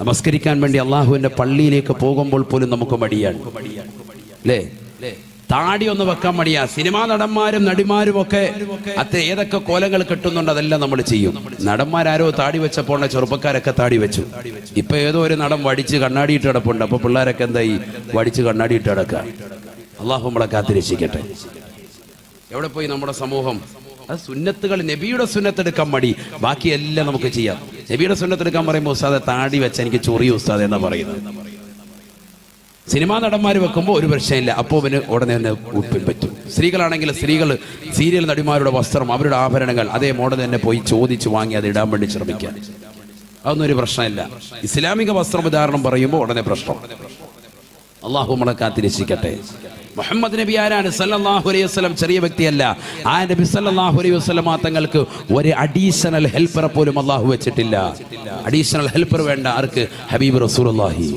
നമസ്കരിക്കാൻ വേണ്ടി അള്ളാഹുവിന്റെ പള്ളിയിലേക്ക് പോകുമ്പോൾ പോലും നമുക്ക് മടിയാണ്, അല്ലേ? താടി ഒന്ന് വെക്കാൻ മടിയാ. സിനിമാ നടന്മാരും നടിമാരും ഒക്കെ ഏതൊക്കെ കോലങ്ങൾ കെട്ടുന്നുണ്ട്, അതെല്ലാം നമ്മൾ ചെയ്യും. നടന്മാരാരോ താടി വെച്ചപ്പോൾ ചെറുപ്പക്കാരൊക്കെ താടി വെച്ചു. ഇപ്പൊ ഏതോ ഒരു നടൻ വടിച്ച് കണ്ണാടിയിട്ട് കിടപ്പുണ്ട്. അപ്പൊ പിള്ളേരൊക്കെ എന്തായി? വടിച്ച് കണ്ണാടിയിട്ട് കിടക്കുക. അള്ളാഹു നമ്മളെ കാത്തിരക്ഷിക്കട്ടെ. എവിടെ പോയി നമ്മുടെ സമൂഹം? അത് സുന്നത്തുകൾ, നബിയുടെ സുന്നത്തെടുക്കാൻ മടി, ബാക്കിയെല്ലാം നമുക്ക് ചെയ്യാം. നബിയുടെ സുന്നത്തെടുക്കാൻ പറയുമ്പോൾ ഉസ്താദെ താടി വെച്ച എനിക്ക് ചൊറിയ ഉസ്താദ് എന്നാ പറയുന്നത്. സിനിമാ നടന്മാർ വെക്കുമ്പോൾ ഒരു പ്രശ്നമില്ല, അപ്പോൾ പിന്നെ ഉടനെ തന്നെ ഉപ്പിൻ പറ്റും. സ്ത്രീകളാണെങ്കിൽ സ്ത്രീകൾ സീരിയൽ നടിമാരുടെ വസ്ത്രം, അവരുടെ ആഭരണങ്ങൾ അതേ മോഡൽ തന്നെ പോയി ചോദിച്ചു വാങ്ങി അത് ഇടാൻ വേണ്ടി ശ്രമിക്കാൻ, അതൊന്നും ഒരു പ്രശ്നമില്ല. ഇസ്ലാമിക വസ്ത്രവിധാരണം പറയുമ്പോൾ ഉടനെ പ്രശ്നം. അള്ളാഹു നമ്മളെ കാത്തിരക്ഷിക്കട്ടെ. മുഹമ്മദ് നബി ആരാണ്? സല്ലല്ലാഹു അലൈഹി വസല്ലം ചെറിയ വ്യക്തിയല്ല. ആ നബി സല്ലല്ലാഹു അലൈഹി വസല്ലം തങ്ങൾക്ക് ഒരു അഡീഷണൽ ഹെൽപ്പറെ പോലും അള്ളാഹു വെച്ചിട്ടില്ല. അഡീഷണൽ ഹെൽപ്പർ വേണ്ട ആർക്ക്? ഹബീബ് റസൂലുള്ളാഹി.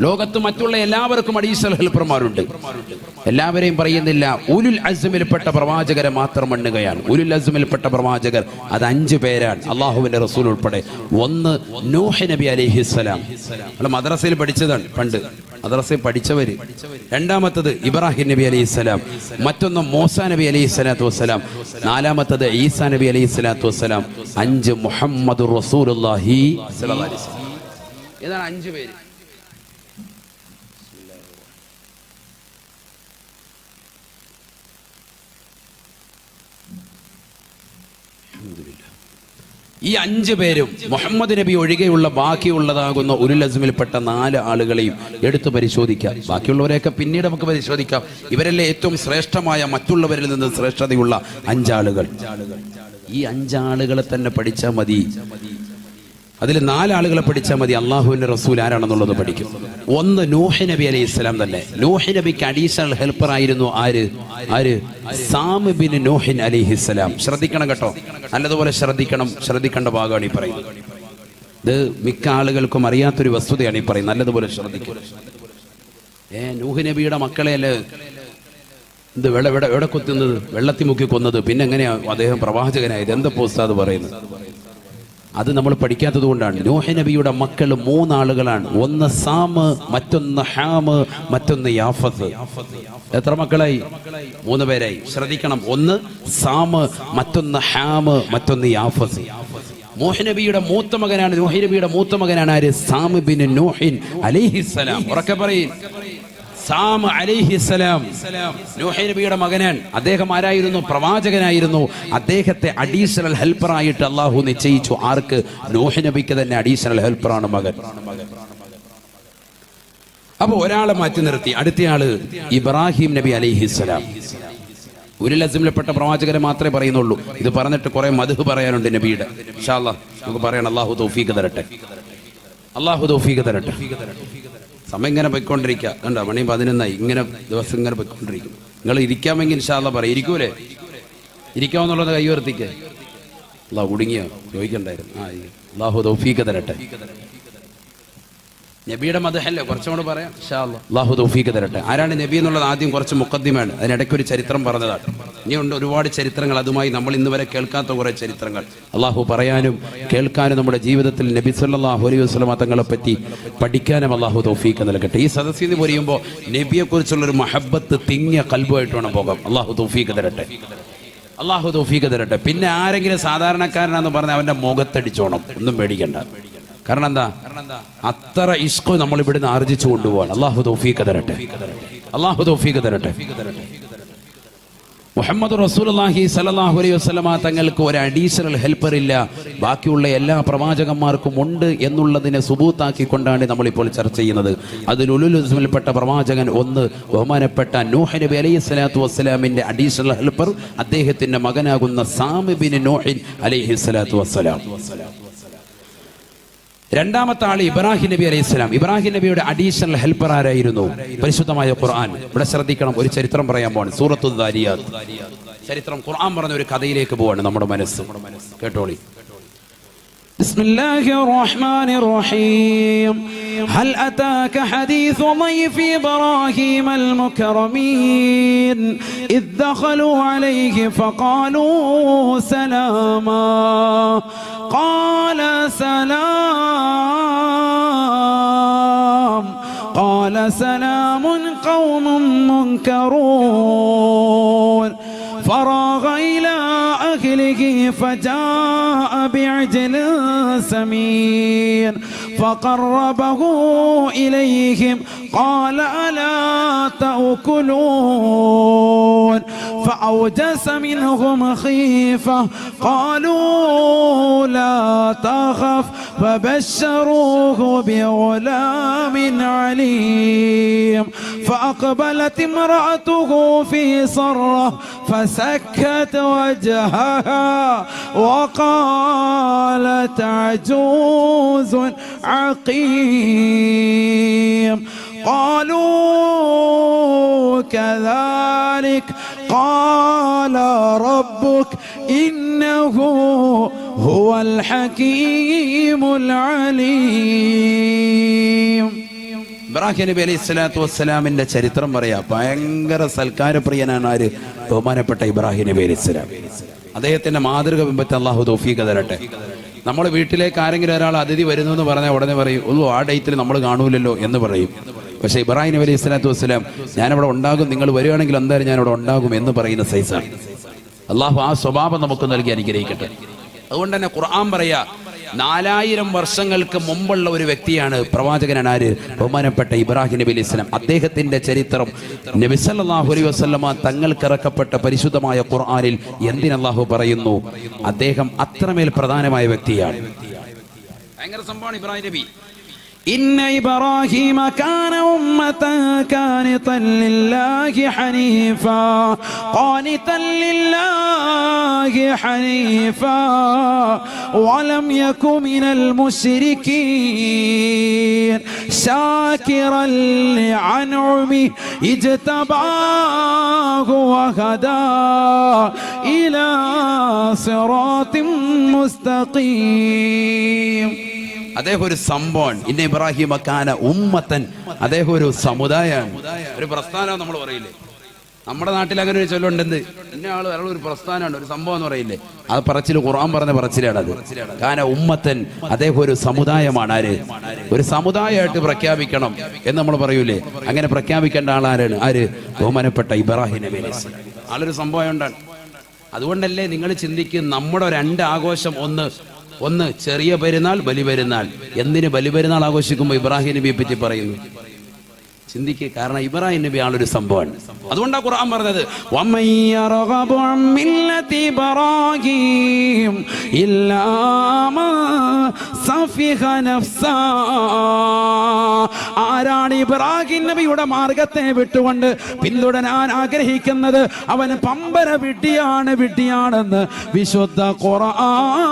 ലോകത്ത് മറ്റുള്ള എല്ലാവർക്കും അഡീഷണൽ ഹെൽപ്പർമാരുണ്ട്. എല്ലാവരെയും പറയുന്നില്ല. ഉലുൽ അസ്മിൽപ്പെട്ട പ്രവാചകരെ മാത്രം എണ്ണുകയാണ്. ഉലുൽ അസ്മിൽപ്പെട്ട പ്രവാചകർ അത് 5 പേരാണ്, അള്ളാഹുവിന്റെ റസൂൽ ഉൾപ്പെടെ. ഒന്ന് നൂഹ് നബി അലൈഹിസ്സലാം, നമ്മൾ മദ്രസയിൽ പഠിച്ചതാണ് പണ്ട്, മദ്രസയിൽ പഠിച്ചവര്. രണ്ടാമത്തത് ഇബ്രാഹിം നബി അലൈഹിസ്സലാം, മറ്റൊന്ന് മൂസാ നബി അലൈഹിസ്സലാത്തു വസ്സലാം, നാലാമത്തത് ഈസാ നബി അലൈഹിസ്സലാത്തു വസ്സലാം, 5 മുഹമ്മദുർ റസൂലുള്ളാഹി സ്വല്ലല്ലാഹു അലൈഹി വസല്ലം. ഏതാണ് 5 പേര്? ഈ 5 പേരും മുഹമ്മദ് നബി ഒഴികെയുള്ള ബാക്കിയുള്ളതാകുന്ന ഉലുൽ അസ്മിൽപ്പെട്ട 4 ആളുകളെയും എടുത്തു പരിശോധിക്കാം. ബാക്കിയുള്ളവരെയൊക്കെ പിന്നീട് നമുക്ക് പരിശോധിക്കാം. ഇവരല്ലേ ഏറ്റവും ശ്രേഷ്ഠമായ, മറ്റുള്ളവരിൽ നിന്ന് ശ്രേഷ്ഠതയുള്ള 5 ആളുകൾ. ഈ 5 ആളുകളെ തന്നെ പഠിച്ചാൽ മതി. അതിൽ 4 ആളുകളെ പഠിച്ചാൽ മതി. അള്ളാഹുവിന്റെ റസൂൽ ആരാണെന്നുള്ളത് പഠിക്കും. ഒന്ന് നൂഹ് നബി അലൈഹി ഇസ്ലാം തന്നെ. നൂഹ് നബിക്ക് അഡീഷണൽ ഹെൽപ്പർ ആയിരുന്നു ആര്? സാം ബിൻ നൂഹ് അലൈഹിസ്സലാം. ശ്രദ്ധിക്കണം കേട്ടോ, നല്ലതുപോലെ ശ്രദ്ധിക്കേണ്ട ഭാഗമാണ് ഈ പറയുന്നത്. ഇത് മിക്ക ആളുകൾക്കും അറിയാത്തൊരു വസ്തുതയാണ് ഈ പറയുന്നത്, നല്ലതുപോലെ ശ്രദ്ധിക്കുക. നൂഹ് നബിയുടെ മക്കളെയല്ലേ ഇത് എവിടെ കൊത്തുന്നത്? വെള്ളത്തിൽ മുക്കി കൊന്നത്. പിന്നെ എങ്ങനെയാ അദ്ദേഹം പ്രവാചകനായത്? എന്താ ഉസ്താദ് പറയുന്നത്? അത് നമ്മൾ പഠിക്കാത്തത് കൊണ്ടാണ്. നൂഹ് നബിയുടെ മക്കൾ 3 ആളുകളാണ്. ഒന്ന് സാമ്, മറ്റൊന്ന് ഹാമ്, മറ്റൊന്ന് യാഫത്ത്. എത്ര മക്കളായി? 3 പേരായി. ശ്രദ്ധിക്കണം. ഒന്ന് സാമ്, മറ്റൊന്ന് ഹാമ്, മറ്റൊന്ന് യാഫത്ത്. നൂഹ് നബിയുടെ മൂത്ത മകനാണ്. നൂഹ് നബിയുടെ മൂത്ത മകനാണ് ആര്? സാം ബിൻ നൂഹ് അലൈഹിസ്സലാം. ഉറക്കെ പറയും. സാം അലൈഹിസ്സലാം നൂഹ് നബിയുടെ മകനാണ്. അദ്ദേഹം ആരായിരുന്നു? പ്രവാചകനായിരുന്നു. അദ്ദേഹത്തെ അഡീഷണൽ ഹെൽപ്പറായിട്ട് അള്ളാഹു നിശ്ചയിച്ചു. ആർക്ക്? നൂഹ് നബിക്ക് തന്നെ അഡീഷണൽ ഹെൽപ്പറാണ് മകൻ. അപ്പൊ ഒരാളെ മാറ്റി നിർത്തി. അടുത്തയാള് ഇബ്രാഹിം നബി അലൈഹിസ്സലാം. ഉലുൽ അസ്മിൽപ്പെട്ട പ്രവാചകരെ മാത്രമേ പറയുന്നുള്ളൂ. ഇത് പറഞ്ഞിട്ട് കുറെ മദ്ഹ് പറയാനുണ്ട് നബിയുടെ. ഇൻഷാ അല്ലാഹ് നമുക്ക് പറയണം. അള്ളാഹു തൗഫീഖ് തരട്ടെ. അള്ളാഹു തൗഫീഖ് തരട്ടെ. സമയം ഇങ്ങനെ പോയിക്കൊണ്ടിരിക്കുക. കണ്ടോ, മണി 11ആയി. ഇങ്ങനെ ദിവസം ഇങ്ങനെ പോയിക്കൊണ്ടിരിക്കും. നിങ്ങൾ ഇരിക്കാമെങ്കിൽ ഇൻഷാ അല്ലാഹ് പറയും. ഇരിക്കൂലേ? ഇരിക്കാമെന്നുള്ളത് കൈ ഉയർത്തിക്ക്. അള്ളാഹു കുടുങ്ങിയോ ചോദിക്കണ്ടായിരുന്നു. അള്ളാഹു തൗഫീഖ് തരട്ടെ. നബിയുടെ മദ്ഹല്ലേ, കുറച്ചും കൂടെ പറയാം ഇൻഷാ അല്ലാഹ്. അള്ളാഹു തൗഫീഖ് തരട്ടെ. ആരാണ് നബി എന്നുള്ളത് ആദ്യം കുറച്ച് മുഖദ്ദിമയാണ്. അതിനിടയ്ക്ക് ഒരു ചരിത്രം പറഞ്ഞതാണ്. ഇനിയുണ്ട് ഒരുപാട് ചരിത്രങ്ങൾ. അതുമായി നമ്മൾ ഇന്ന് വരെ കേൾക്കാത്ത കുറെ ചരിത്രങ്ങൾ അള്ളാഹു പറയാനും കേൾക്കാനും നമ്മുടെ ജീവിതത്തിൽ നബി സല്ലല്ലാഹു അലൈഹി വസല്ലം തങ്ങളെ പറ്റി പഠിക്കാനും അള്ളാഹു തൗഫീഖ് നൽകട്ടെ. ഈ സദസ്സിൽ നിന്ന് പറയുമ്പോൾ നബിയെ കുറിച്ചുള്ളൊരു മഹബത്ത് തിങ്ങിയ കൽബുമായിട്ട് വേണം പോകാം. അള്ളാഹു തൗഫീഖ് തരട്ടെ. അള്ളാഹു തൗഫീഖ് തരട്ടെ. പിന്നെ ആരെങ്കിലും സാധാരണക്കാരനാന്ന് പറഞ്ഞാൽ അവന്റെ മുഖത്തടിച്ചോണം. ഒന്നും പേടിക്കണ്ട. കാരണം എന്താ? അത്ര ഇഷ്ക് നമ്മൾ ഇവിടുന്ന് ആർജിച്ചു കൊണ്ടുപോകാൻ. അള്ളാഹു തൗഫീഖ് തരട്ടെ. അള്ളാഹു തൗഫീഖ് തരട്ടെ. മുഹമ്മദ് റസൂലുള്ളാഹി സ്വല്ലല്ലാഹു അലൈഹി വസല്ലമ തങ്ങൾക്ക് ഒരു അഡീഷണൽ ഹെൽപ്പർ ഇല്ല, ബാക്കിയുള്ള എല്ലാ പ്രവാചകന്മാർക്കും ഉണ്ട് എന്നുള്ളതിനെ സുബൂത്താക്കിക്കൊണ്ടാണ് നമ്മളിപ്പോൾ ചർച്ച ചെയ്യുന്നത്. അതിൽ ഉലുൽ അസ്മിൽപ്പെട്ട പ്രവാചകൻ ഒന്ന് ബഹുമാനപ്പെട്ട നൂഹ് നബി അലൈഹി സ്വലാത്തു വസ്സലാമിന്റെ അഡീഷണൽ ഹെൽപ്പർ അദ്ദേഹത്തിന്റെ മകനാകുന്ന സാം ബിൻ നൂഹ് അലൈഹി സ്വലാത്തു വസ്സലാം. രണ്ടാമത്തെ ആള് ഇബ്രാഹിം നബി അലൈഹി സ്വലാം. ഇബ്രാഹിം നബിയുടെ അഡീഷണൽ ഹെൽപ്പർ ആരായിരുന്നു? പരിശുദ്ധമായ ഖുർആൻ. ഇവിടെ ശ്രദ്ധിക്കണം, ഒരു ചരിത്രം പറയാൻ പോവാണ്. സൂറത്തുൽ ദാരിയാത്ത് ചരിത്രം. ഖുർആൻ പറഞ്ഞ ഒരു കഥയിലേക്ക് പോവാണ് നമ്മുടെ മനസ്സ്. കേട്ടോളി. ബിസ്മില്ലാഹിർ റഹ്മാനിർ റഹീം. ഹൽ അതാക ഹദീസു ളൈഫി ഇബ്രാഹീമൽ മുകറമീൻ ഇദ് ദഖലൂ അലൈഹി ഫഖാലൂ സലാമാ قال سلام قوم منكرون فراغ إلى أهله فجاء بعجل سمين فقربه إليهم قال ألا تأكلون فأوجس منهم خيفة قالوا لا تخف فبشروه بغلام عليم فأقبلت امرأته في صرة فسكت وجهها وقالت عجوز عقيم قالوا كذلك قال ربك إنه هو الحكيم العليم. ഇബ്രാഹിം നബി അലൈഹി സ്വലാത്തു വസ്സലാമിന്റെ ചരിത്രം പറയാ. ഭയങ്കര സൽക്കാരപ്രിയനാണ് ആര്? ബഹുമാനപ്പെട്ട ഇബ്രാഹിം നബി അലൈഹി സ്വലാം. അദ്ദേഹത്തിന്റെ മാതൃക ബിംബത്തെ അള്ളാഹു തൗഫീഖ് തരട്ടെ. നമ്മുടെ വീട്ടിലേക്ക് ആരെങ്കിലും ഒരാൾ അതിഥി വരുന്നു എന്ന് പറഞ്ഞാൽ ഉടനെ പറയും, ഓ ആ ഡേറ്റിൽ നമ്മൾ കാണൂലല്ലോ എന്ന് പറയും. പക്ഷേ ഇബ്രാഹിം നബി അലൈഹി സ്വലാത്തു വസ്സലാം ഞാനിവിടെ ഉണ്ടാകും, നിങ്ങൾ വരികയാണെങ്കിൽ എന്തായാലും ഞാനിവിടെ ഉണ്ടാകും എന്ന് പറയുന്ന സൈസാണ്. അള്ളാഹു ആ സ്വഭാവം നമുക്ക് നൽകി അനുഗ്രഹിക്കട്ടെ. അതുകൊണ്ട് തന്നെ ഖുർആൻ പറയാ 4000 വർഷങ്ങൾക്ക് മുമ്പുള്ള ഒരു വ്യക്തിയാണ്, പ്രവാചകനാണ് ആര്? ബഹുമാനപ്പെട്ട ഇബ്രാഹിം നബി അലൈഹി സ്വലാം. അദ്ദേഹത്തിന്റെ ചരിത്രം നബി സല്ലല്ലാഹു അലൈഹി വസല്ലമ തങ്ങൾക്ക് ഇറക്കപ്പെട്ട പരിശുദ്ധമായ ഖുർആനിൽ എന്തിനല്ലാഹു പറയുന്നു? അദ്ദേഹം അത്രമേൽ പ്രധാനമായ വ്യക്തിയാണ്. ഭയങ്കര സംഭവമാണ് ഇബ്രാഹിം നബി. إن إبراهيم كان أمة قانتا لله حنيفا قانتا لله حنيفا ولم يكن من المشركين شاكرا لأنعمه اجتباه وهداه إلى صراط مستقيم. അദ്ദേഹം ഒരു സംഭവമാണ്. ഇന്ന ഇബ്രാഹിം കാന ഉമ്മത്തൻ. അദ്ദേഹം ഒരു സമുദായമാണ്, ഒരു പ്രസ്ഥാനം നമ്മൾ പറയില്ലേ. നമ്മുടെ നാട്ടിൽ അങ്ങനെ ഒരു ചൊല്ലുണ്ട്, എന്ത് ഇന്ന ആൾ വേറെ ഒരു പ്രസ്ഥാനമാണ്, ഒരു സംഭവം എന്ന് പറയില്ലേ. അത് പറച്ചിൽ ഖുർആൻ പറഞ്ഞ പറച്ചിലാണ്. അത് കാന ഉമ്മത്തൻ, അദ്ദേഹം ഒരു സമുദായമാണ്. ആര്? ഒരു സമുദായമായിട്ട് പ്രഖ്യാപിക്കണം എന്ന് നമ്മൾ പറയൂലേ. അങ്ങനെ പ്രഖ്യാപിക്കേണ്ട ആളാരാണ്? ആര്? ബഹുമാനപ്പെട്ട ഇബ്രാഹിം നബി അലൈഹി സ്വലാം. ആളൊരു സംഭവം ഉണ്ടാണ്. അതുകൊണ്ടല്ലേ നിങ്ങൾ ചിന്തിക്കും, നമ്മുടെ 2 ആഘോഷം, ഒന്ന് ചെറിയ പെരുന്നാൾ, ബലിപെരുന്നാൾ. എന്തിന് ബലിപെരുന്നാൾ ആഘോഷിക്കുമ്പോൾ ഇബ്രാഹിം നബിയെ പറ്റി പറയുന്നു? ചിന്തിക്കുക. കാരണം ഇബ്രാഹിം നബി ആളൊരു സംഭവമാണ്. അതുകൊണ്ടാണ് ഖുർആൻ പറഞ്ഞത്, ആരാണ് ഇബ്രാഹിം നബിയുടെ മാർഗത്തെ വിട്ടുകൊണ്ട് പിന്തുടരാൻ ആഗ്രഹിക്കുന്നത് അവൻ പമ്പര വിഡ്ഢിയാണെന്ന് വിശുദ്ധ ഖുർആൻ.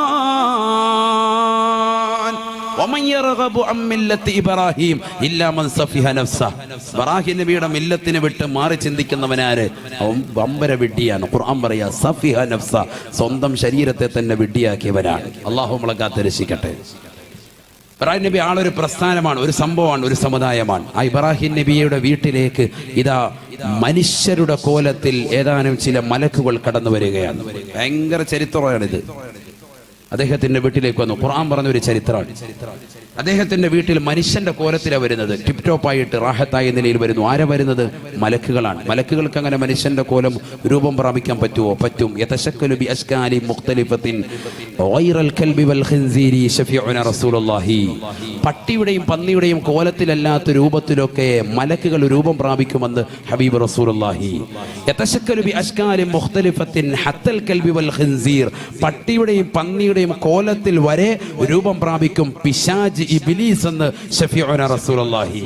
ഇബ്രാഹിം നബിയുടെ മില്ലത്തിനെ വിട്ട് മാറി ചിന്തിക്കുന്നവനാര്? അവൻ ബമ്പര വിഡ്ഢിയാണ്. ഖുർആൻ പറയാ സഫിഹ നഫ്സ, സ്വന്തം ശരീരത്തെ തന്നെ വിഡ്ഢിയാക്കിയവനാണ്. അല്ലാഹു നമ്മളെ കാത്തിരക്ഷിക്കട്ടെ. ഇബ്രാഹിം നബി ആളൊരു പ്രസ്ഥാനമാണ്, ഒരു സംഭവമാണ്, ഒരു സമുദായമാണ്. ആ ഇബ്രാഹിം നബിയുടെ വീട്ടിലേക്ക് ഇതാ മനുഷ്യരുടെ കോലത്തിൽ ഏതാനും ചില മലക്കുകൾ കടന്നു വരികയാണ്. ഭയങ്കര ചരിത്രമാണിത്. അദ്ദേഹത്തിന്റെ വീട്ടിലേക്ക് വന്നു. ഖുർആൻ പറഞ്ഞ ഒരു ചരിത്രമാണ്. അദ്ദേഹത്തിന്റെ വീട്ടിൽ മനുഷ്യന്റെ കോലത്തിലാണ് വരുന്നത്. ടിപ് ടോപ്പായിട്ട് റാഹത്തായ നിലയിൽ വരുന്നു. ആരാ വരുന്നത്? മലക്കുകളാണ്. മലക്കുകൾക്ക് അങ്ങനെ മനുഷ്യന്റെ കോലം രൂപം പ്രാപിക്കാൻ പറ്റുമോ? പറ്റും. യതശക്കലു ബി അശ്കാലി മുഖ്തലിഫത്തിൻ ഗൈറൽ കൽബി വൽ ഖിൻസീരി ശഫീഉന റസൂലുള്ളാഹി. പട്ടിയുടെയും പന്നിയുടെയും കോലത്തിലല്ലാത്ത രൂപത്തിലൊക്കെ മലക്കുകൾ രൂപം പ്രാപിക്കുമെന്ന് ഹബീബ് റസൂലുള്ളാഹി. യതശക്കലു ബി അശ്കാലി മുഖ്തലിഫത്തിൻ ഹത്തൽ കൽബി വൽ ഖിൻസീർ. പട്ടിയുടെയും പന്നിയുടെയും കോലത്തിൽ വരെ രൂപം പ്രാപിക്കും പിശാച് ഇബ്ലീസ് എന്ന് ശഫീഉന റസൂലുള്ളാഹി.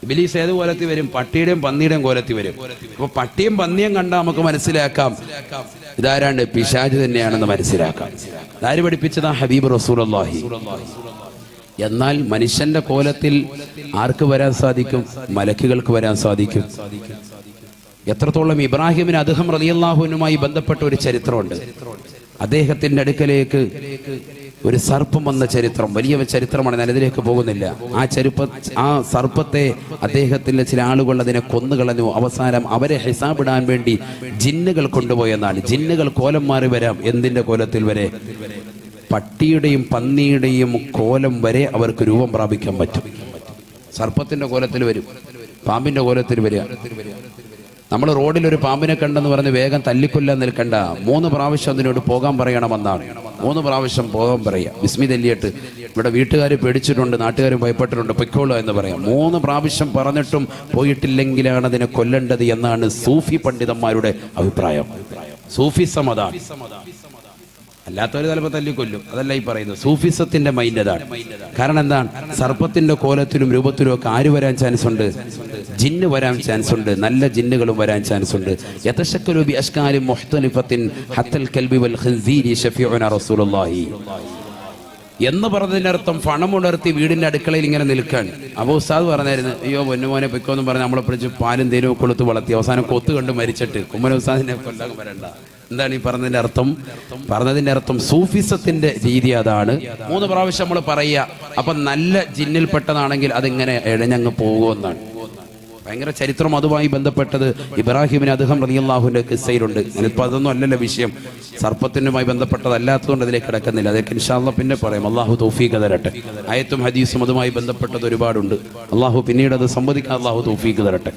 ഇബ്ലീസ് ഏത് കോലത്തിൽ വരും? പട്ടിയുടെയും പന്നിയുടെയും കോലത്തിൽ വരും. അപ്പൊ പട്ടിയും പന്നിയും കണ്ടാൽ നമുക്ക് മനസ്സിലാക്കാം ഇതാരാണ്ട്? പിശാച് തന്നെയാണെന്ന് മനസ്സിലാക്കാം. ആര് പഠിപ്പിച്ചതാ? ഹബീബ് റസൂലുള്ളാഹി. എന്നാൽ മനുഷ്യന്റെ കോലത്തിൽ ആർക്ക് വരാൻ സാധിക്കും? മലക്കുകൾക്ക് വരാൻ സാധിക്കും. എത്രത്തോളം ഇബ്രാഹിമിന് അദ്ഹം റളിയല്ലാഹു അൻഹുമായി ബന്ധപ്പെട്ട ഒരു ചരിത്രമുണ്ട്. അദ്ദേഹത്തിന്റെ അടുക്കലേക്ക് ഒരു സർപ്പം വന്ന ചരിത്രം, വലിയ ചരിത്രമാണ്. ഞാൻ അതിലേക്ക് പോകുന്നില്ല. ആ സർപ്പത്തെ അദ്ദേഹത്തിന്റെ ചില ആളുകൾ അതിനെ കൊന്നുകളഞ്ഞു. അവസാനം അവരെ ഹിസാബിടാൻ വേണ്ടി ജിന്നുകൾ കൊണ്ടുപോയെന്നാണ്. ജിന്നുകൾ കോലം മാറി വരാം. എന്തിന്റെ കോലത്തിൽ വരെ? പട്ടിയുടെയും പന്നിയുടെയും കോലം വരെ അവർക്ക് രൂപം പ്രാപിക്കാൻ പറ്റും. സർപ്പത്തിന്റെ കോലത്തിൽ വരും, പാമ്പിന്റെ കോലത്തിൽ വരിക. നമ്മൾ റോഡിൽ ഒരു പാമ്പിനെ കണ്ടെന്ന് പറഞ്ഞ് വേഗം തല്ലിക്കൊല്ലാൻ നിൽക്കണ്ട. 3 പ്രാവശ്യം അതിനോട് പോകാൻ പറയണമെന്നാണ്. 3 പ്രാവശ്യം പോകാൻ പറയാം. ബിസ്മി തല്ലിയിട്ട് ഇവിടെ വീട്ടുകാർ പേടിച്ചിട്ടുണ്ട്, നാട്ടുകാരും ഭയപ്പെട്ടിട്ടുണ്ട്, പൊയ്ക്കോളൂ എന്ന് പറയാം. 3 പ്രാവശ്യം പറഞ്ഞിട്ടും പോയിട്ടില്ലെങ്കിലാണ് അതിനെ കൊല്ലേണ്ടത് എന്നാണ് സൂഫി പണ്ഡിതന്മാരുടെ അഭിപ്രായം. സൂഫിസം അതാണ്. അല്ലാത്തവർ ചിലപ്പോൾ തല്ലിക്കൊല്ലും. അതല്ല ഈ പറയുന്നത്. സൂഫിസത്തിന്റെ മൈൻഡ് അതാണ്. കാരണം എന്താണ്? സർപ്പത്തിന്റെ കോലത്തിലും രൂപത്തിലും ഒക്കെ ആര് വരാൻ ചാൻസ് ഉണ്ട്? ജിന്ന് വരാൻ ചാൻസ് ഉണ്ട്. നല്ല ജിന്നുകളും വരാൻ ചാൻസ് ഉണ്ട്. യതശക്കലു ബി അശ്കാലി മുഖ്തലിഫത്തിൻ ഹത്തൽ കൽബി വൽ ഖിൻസീരി ശഫീഉന റസൂലുള്ളാഹി എന്ന് പറഞ്ഞതിനർത്ഥം പണമുണർത്തി വീടിന്റെ അടുക്കളയിൽ ഇങ്ങനെ നിൽക്കാൻ. അപ്പോൾ ഉസ്താദ് പറഞ്ഞായിരുന്നു, അയ്യോ പൊന്നുമോനെ പൊയ്ക്കോന്നും പറഞ്ഞ് നമ്മളെ പിടിച്ച് പാലും തേനും കൊളുത്ത് വളർത്തി അവസാനം കൊത്ത് കണ്ട് മരിച്ചിട്ട് കുമ്മന ഉസ്താദിനെ കൊല്ലാൻ വരണ്ട, എന്താണ് ഈ പറഞ്ഞതിന്റെ അർത്ഥം? പറഞ്ഞതിന്റെ അർത്ഥം സൂഫിസത്തിന്റെ രീതി അതാണ്. 3 പ്രാവശ്യം നമ്മൾ പറയുക. അപ്പൊ നല്ല ജിന്നിൽപ്പെട്ടതാണെങ്കിൽ അതിങ്ങനെ ഇഴഞ്ഞങ്ങ് പോകുമെന്നാണ്. ഭയങ്കര ചരിത്രം അതുമായി ബന്ധപ്പെട്ടത് ഇബ്രാഹിമിന് അദ്ഹം റളിയല്ലാഹുവിന്റെ കിസ്സയിലുണ്ട്. ഞാനിപ്പോൾ അതൊന്നും അല്ലല്ലോ വിഷയം, സർപ്പത്തിനുമായി ബന്ധപ്പെട്ടതല്ലാത്തതുകൊണ്ട് അതിലേക്ക് കിടക്കുന്നില്ല. അതൊക്കെ ഇൻഷാ അല്ലാഹ് പിന്നെ പറയാം. അള്ളാഹു തൗഫീഖ് തരട്ടെ. ആയത്തും ഹദീസും അതുമായി ബന്ധപ്പെട്ടത് ഒരുപാടുണ്ട്. അള്ളാഹു പിന്നീട് അത് സംവദിക്കാൻ അള്ളാഹു തൗഫീഖ് തരട്ടെ.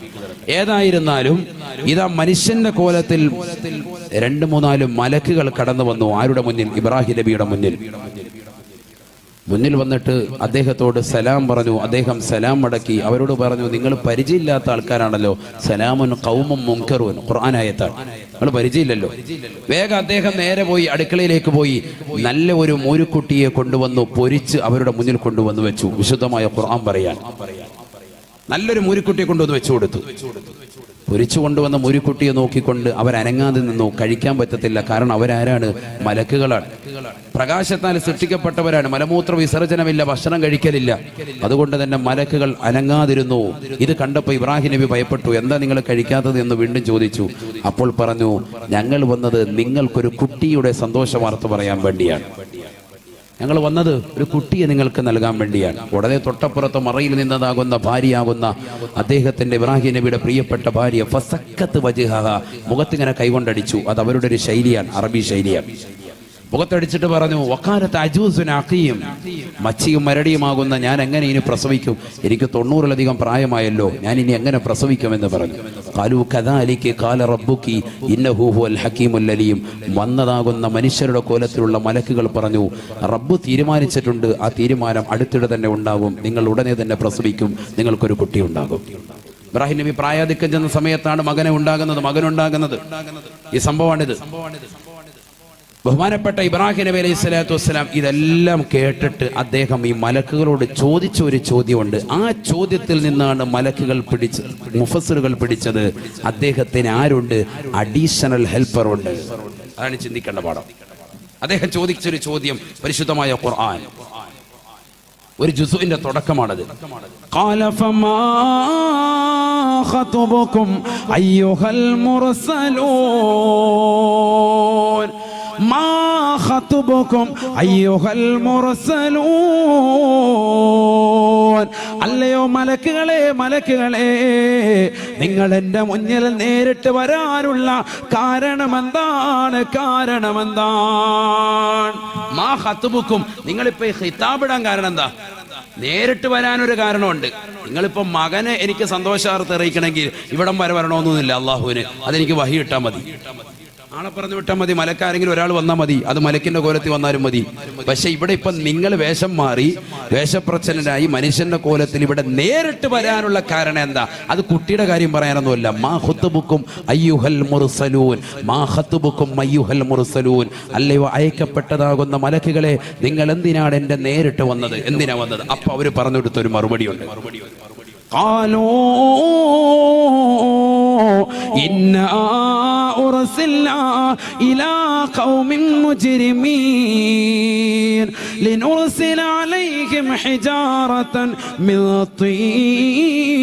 ഏതായിരുന്നാലും ഇതാ മനുഷ്യന്റെ കോലത്തിൽ 2-3-4 മലക്കുകൾ കടന്നു വന്നു. ആരുടെ മുന്നിൽ? ഇബ്രാഹിം നബിയുടെ മുന്നിൽ വന്നിട്ട് അദ്ദേഹത്തോട് സലാം പറഞ്ഞു. അദ്ദേഹം സലാം മടക്കി. അവരോട് പറഞ്ഞു, നിങ്ങൾ പരിചയമില്ലാത്ത ആൾക്കാരാണല്ലോ. സലാമുൻ ഖൗമുൻ മുൻകറൂൻ, ഖുർആനായത്താണ്. നിങ്ങൾ പരിചയമില്ലല്ലോ. വേഗം അദ്ദേഹം നേരെ പോയി അടുക്കളയിലേക്ക് പോയി നല്ല ഒരു മോരുക്കുട്ടിയെ കൊണ്ടുവന്നു പൊരിച്ച് അവരുടെ മുന്നിൽ കൊണ്ടുവന്നു വെച്ചു. വിശുദ്ധമായ ഖുർആൻ പറയാൻ നല്ലൊരു മോരുക്കുട്ടിയെ കൊണ്ടുവന്ന് വെച്ചു കൊടുത്തു. പൊരിച്ചു കൊണ്ടുവന്ന മുരിക്കുട്ടിയെ നോക്കിക്കൊണ്ട് അവരനങ്ങാതെ നിന്നു. കഴിക്കാൻ പറ്റത്തില്ല, കാരണം അവരാരാണ്? മലക്കുകളാണ്. പ്രകാശത്താൽ സൃഷ്ടിക്കപ്പെട്ടവരാണ്. മലമൂത്ര വിസർജനമില്ല, ഭക്ഷണം കഴിക്കലില്ല. അതുകൊണ്ട് തന്നെ മലക്കുകൾ അനങ്ങാതിരുന്നു. ഇത് കണ്ടപ്പോൾ ഇബ്രാഹിം നബി ഭയപ്പെട്ടു. എന്താ നിങ്ങൾ കഴിക്കാത്തത് എന്ന് വീണ്ടും ചോദിച്ചു. അപ്പോൾ പറഞ്ഞു, ഞങ്ങൾ വന്നത് നിങ്ങൾക്കൊരു കുട്ടിയുടെ സന്തോഷ വാർത്ത പറയാൻ വേണ്ടിയാണ്. ഞങ്ങൾ വന്നത് ഒരു കുട്ടിയെ നിങ്ങൾക്ക് നൽകാൻ വേണ്ടിയാണ്. ഉടനെ തൊട്ടപ്പുറത്ത് മറയിൽ നിന്നതാകുന്ന ഭാര്യയാകുന്ന അദ്ദേഹത്തിന്റെ ഇബ്രാഹിം നബിയുടെ പ്രിയപ്പെട്ട ഭാര്യ ഫസക്കത്ത് വജ്ഹഹ, മുഖത്തിങ്ങനെ കൈകൊണ്ടടിച്ചു. അത് അവരുടെ ഒരു ശൈലിയാണ്, അറബി ശൈലിയാണ്. മുഖത്തടിച്ചിട്ട് പറഞ്ഞു, വക്കാലത്ത് അജൂസുൻ അഖീം, മച്ചിയും മരടിയുമാകുന്ന ഞാൻ എങ്ങനെ ഇനി പ്രസവിക്കും? എനിക്ക് 90-ലധികം പ്രായമായല്ലോ, ഞാൻ ഇനി എങ്ങനെ പ്രസവിക്കുമെന്ന് പറഞ്ഞു. ഖാലൂ കദാലിക ഖാല റബ്ബുകി ഇന്നഹു ഹുവൽ ഹകീമുൽ അലീം. വന്നതാകുന്ന മനുഷ്യരുടെ കോലത്തിലുള്ള മലക്കുകൾ പറഞ്ഞു, റബ്ബ് തീരുമാനിച്ചിട്ടുണ്ട്, ആ തീരുമാനം അടുത്തിടെ തന്നെ ഉണ്ടാകും. നിങ്ങൾ ഉടനെ തന്നെ പ്രസവിക്കും, നിങ്ങൾക്കൊരു കുട്ടി ഉണ്ടാകും. ഇബ്രാഹിം നബി പ്രായാധിക്യം ചെന്ന സമയത്താണ് മകനുണ്ടാകുന്നത്. ഈ സംഭവമാണിത്. ബഹുമാനപ്പെട്ട ഇബ്രാഹിം നബി അലൈഹി സ്വലാത്തു വസ്സലാം ഇതെല്ലാം കേട്ടിട്ട് അദ്ദേഹം ഈ മലക്കുകളോട് ചോദിച്ച ഒരു ചോദ്യമുണ്ട്. ആ ചോദ്യത്തിൽ നിന്നാണ് മലക്കുകൾ മുഫസ്സിറുകൾ പിടിച്ചത്, അദ്ദേഹത്തിന് ആരുണ്ട്? അഡീഷണൽ ഹെൽപ്പർ ഉണ്ട്. അതാണ് ചിന്തിക്കേണ്ട പാഠം. അദ്ദേഹം ചോദിച്ചൊരു ചോദ്യം പരിശുദ്ധമായ ഖുർആൻ ഒരു ജുസുവിന്റെ തുടക്കമാണത്. ഖാല ഫമാ ഖതുബുകും അയ്യുഹൽ മുർസലൂൻ മാ ഖതുബുകും അയ്യുഹൽ മുർസലൂൻ. അല്ലയോ മലക്കുകളെ, നിങ്ങൾ എൻ്റെ മുന്നിൽ നേരിട്ട് വരാനുള്ള കാരണമെന്താണ്? മാ ഖതുബുകും, നിങ്ങളിപ്പോ ഖിതാബിടാൻ കാരണം എന്താ? നേരിട്ട് വരാനൊരു കാരണമുണ്ട്. നിങ്ങളിപ്പോ മകനെ എനിക്ക് സന്തോഷാർത്ഥം അറിയിക്കണമെങ്കിൽ ഇവിടം വരെ വരണമെന്നൊന്നുമില്ല. അള്ളാഹുവിന് അതെനിക്ക് വഹി ഇട്ടാൽ മതി, ആളെ പറഞ്ഞു വിട്ടാൽ മതി, മലക്കാരെങ്കിലും ഒരാൾ വന്നാൽ മതി, അത് മലക്കിന്റെ കോലത്തിൽ വന്നാലും മതി. പക്ഷെ ഇവിടെ ഇപ്പൊ നിങ്ങൾ വേഷം മാറി വേഷപ്രച്ഛന്നനായി മനുഷ്യന്റെ കോലത്തിൽ ഇവിടെ നേരിട്ട് വരാനുള്ള കാരണം എന്താ? അത് കുട്ടിയുടെ കാര്യം പറയാനൊന്നുമല്ല. മാ ഖുതുബുക്കും അയ്യുഹൽ മുർസലൂൻ, മാ ഖുതുബുക്കും അയ്യുഹൽ മുർസലൂൻ. അല്ലയോ അയക്കപ്പെട്ടതാകുന്ന മലക്കുകളെ, നിങ്ങൾ എന്തിനാണ് എന്റെ നേരിട്ട് വന്നത്? എന്തിനാ വന്നത്? അപ്പൊ അവര് പറഞ്ഞു കൊടുത്തൊരു മറുപടിയുണ്ട്. إنا أرسلنا إلى قوم مجرمين لنرسل عليهم حجارة من طين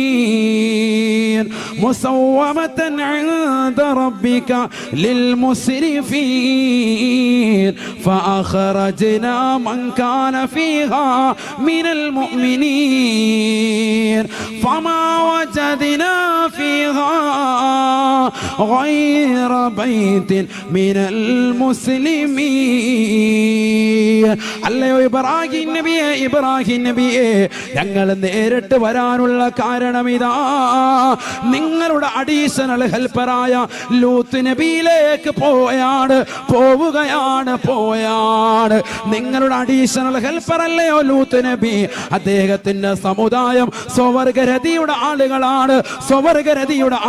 مسومة عند ربك للمسرفين فأخرجنا من كان فيها من المؤمنين فما وجدنا فيها غير بيت من المسلمين. അല്ലയോ ഇബ്രാഹിം നബിയെ, ഞങ്ങൾ നേരിട്ട് വരാനുള്ള കാരണം ഇതാ. നിങ്ങളുടെ അഡീഷണൽ ഹെൽപ്പറായ ലൂത്ത് നബിയിലേക്ക് പോവുകയാണ്. നിങ്ങളുടെ അഡീഷണൽ ഹെൽപ്പർ അല്ലയോ ലൂത്ത് നബി? അദ്ദേഹത്തിന്റെ സമുദായം സ്വവർഗരതിയുടെ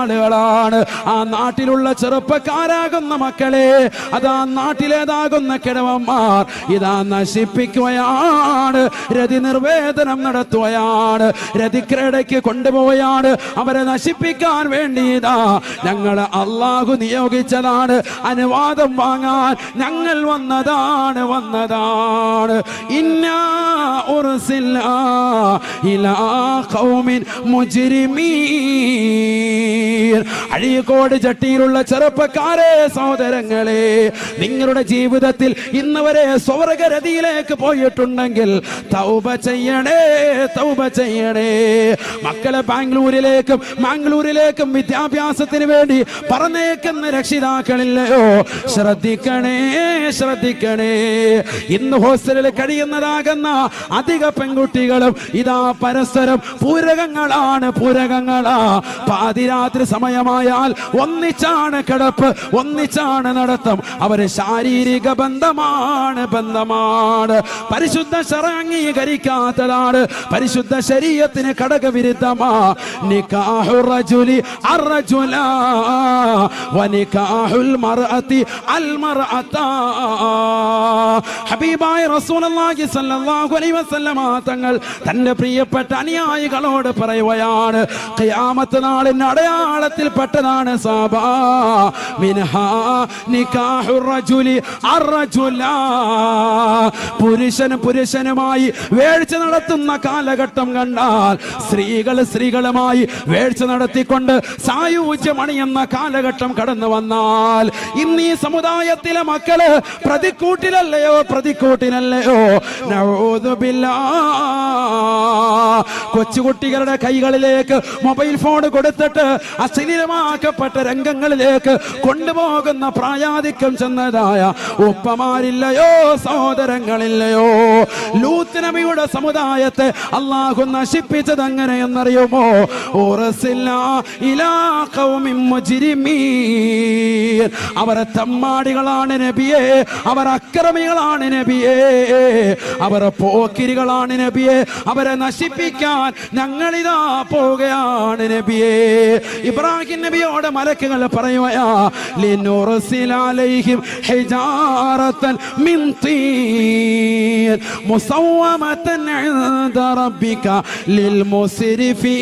ആളുകളാണ്. ആ നാട്ടിലുള്ള ചെറുപ്പക്കാരാകുന്ന മക്കളെ, അതാ നാട്ടിലേതാകുന്ന കിഴവന്മാർ ഇതാ നശിപ്പിക്കുകയാണ്, രതി നിർവേദനം നടത്തുകയാണ്, രതിക്രീഡയ്ക്ക് കൊണ്ടുപോവുകയാണ്. അവരെ നശിപ്പിക്കാൻ വേണ്ടി ഇതാ ഞങ്ങൾ അള്ളാഹു നിയോഗിച്ചതാണ്. അനുവാദം വാങ്ങാൻ ഞങ്ങൾ വന്നതാണ്. ഇന്നാ ഉർസിൽനാ ഇലാ ഖൗമിൻ മുജ്രിമീൻ. അഴീക്കോട് ചട്ടിയിലുള്ള ചെറുപ്പക്കാരെ, സഹോദരങ്ങളെ, നിങ്ങളുടെ ജീവിതത്തിൽ ഇന്ന് വരെ സ്വർഗരതിയിലേക്ക് പോയിട്ടുണ്ടെങ്കിൽ തൗബ ചെയ്യണേ, തൗബ ചെയ്യണേ. മക്കളെ മാംഗ്ലൂരിലേക്കും വിദ്യാഭ്യാസത്തിന് വേണ്ടി പറഞ്ഞേക്കുന്ന രക്ഷിതാക്കളില്ലയോ? ശ്രദ്ധിക്കണേ, ശ്രദ്ധിക്കണേ. ഇന്ന് ഹോസ്റ്റലിൽ കഴിയുന്നതാകുന്ന അധിക പെൺകുട്ടികളും ഇതാ പരസ്പരം പൂരകങ്ങളാണ്, പൂരകങ്ങളാ. പാതിരാത്രി സമയമായാൽ ഒന്നിച്ചാണ് കിടപ്പ്, ഒന്നിച്ചാണ് നടത്തം. അവര് ശാരീരിക ബന്ധമാണ്, ബന്ധമാണ്. പരിശുദ്ധ ശറഅ് അംഗീകരിക്കാത്തതാണ്, പരിശുദ്ധ ശരീഅത്തിന് ഘടകവിരുദ്ധമാ. നികാഹു റജുലി അർറജുല വനികാഹുൽ മർഅതി അൽ മർഅത. ഹബീബായ റസൂലുള്ളാഹി സ്വല്ലല്ലാഹു അലൈഹി വസല്ലമ തങ്ങൾ തന്റെ പ്രിയപ്പെട്ട അനുയായികളോട് പറയുകയാണ്, ഖിയാമത്ത് നാളിന്റെ അടയാളത്തിൽപ്പെട്ടതാണ് സബാ മിൻഹാ നികാഹു റജുലി അർറജുല. പുരുഷനുമായി വേഴ്ച നടത്തുന്ന കാലഘട്ടം കണ്ടാൽ, സ്ത്രീകളുമായി വേഴ്ച നടത്തിക്കൊണ്ട് സായൂജ്യമണിയുന്ന കാലഘട്ടം കടന്നു വന്നാൽ, ഇന്ന് ഈ സമുദായത്തിലെ മക്കള് പ്രതിക്കൂട്ടിലല്ലയോ, പ്രതിക്കൂട്ടിലല്ലയോ? നഊദു ബില്ലാഹ്. കൊച്ചുകുട്ടികളുടെ കൈകളിലേക്ക് മൊബൈൽ ഫോൺ കൊടുത്തിട്ട് അശ്ലീലമാക്കപ്പെട്ട രംഗങ്ങളിലേക്ക് കൊണ്ടുപോകുന്ന പ്രായാധിക്യം ചെന്നതായ ഉപ്പമാരില്ലയോ, സഹോദരങ്ങളില്ലയോ? ലൂത്ത് നബിയുടെ സമുദായത്തെ അല്ലാഹു നശിപ്പിച്ചത് എങ്ങനെയെന്നറിയുമോ? ഉർസിൽനാ ഇലാ ഖൗമിൻ മുജ്രിമീൻ. അവർ തമ്മാടികളാണ് നബിയേ, അവർ അക്രമികളാണ് നബിയേ, അവർ പോക്കിരികളാണ് നബിയേ. അവരെ നശിപ്പിക്കാൻ ഞങ്ങളിതാ പോവുകയാണ് നബിയേ. ഇബ്രാഹിം നബിയോട് മലക്കുകൾ പറയുകയാ, ലിനുർസില അലൈഹിം ഹിജാറത്തൻ മിൻ തീൻ മുസവ്വമതൻ ഇൻദ റബ്ബിക ലിൽ മുസ്രിഫീൻ.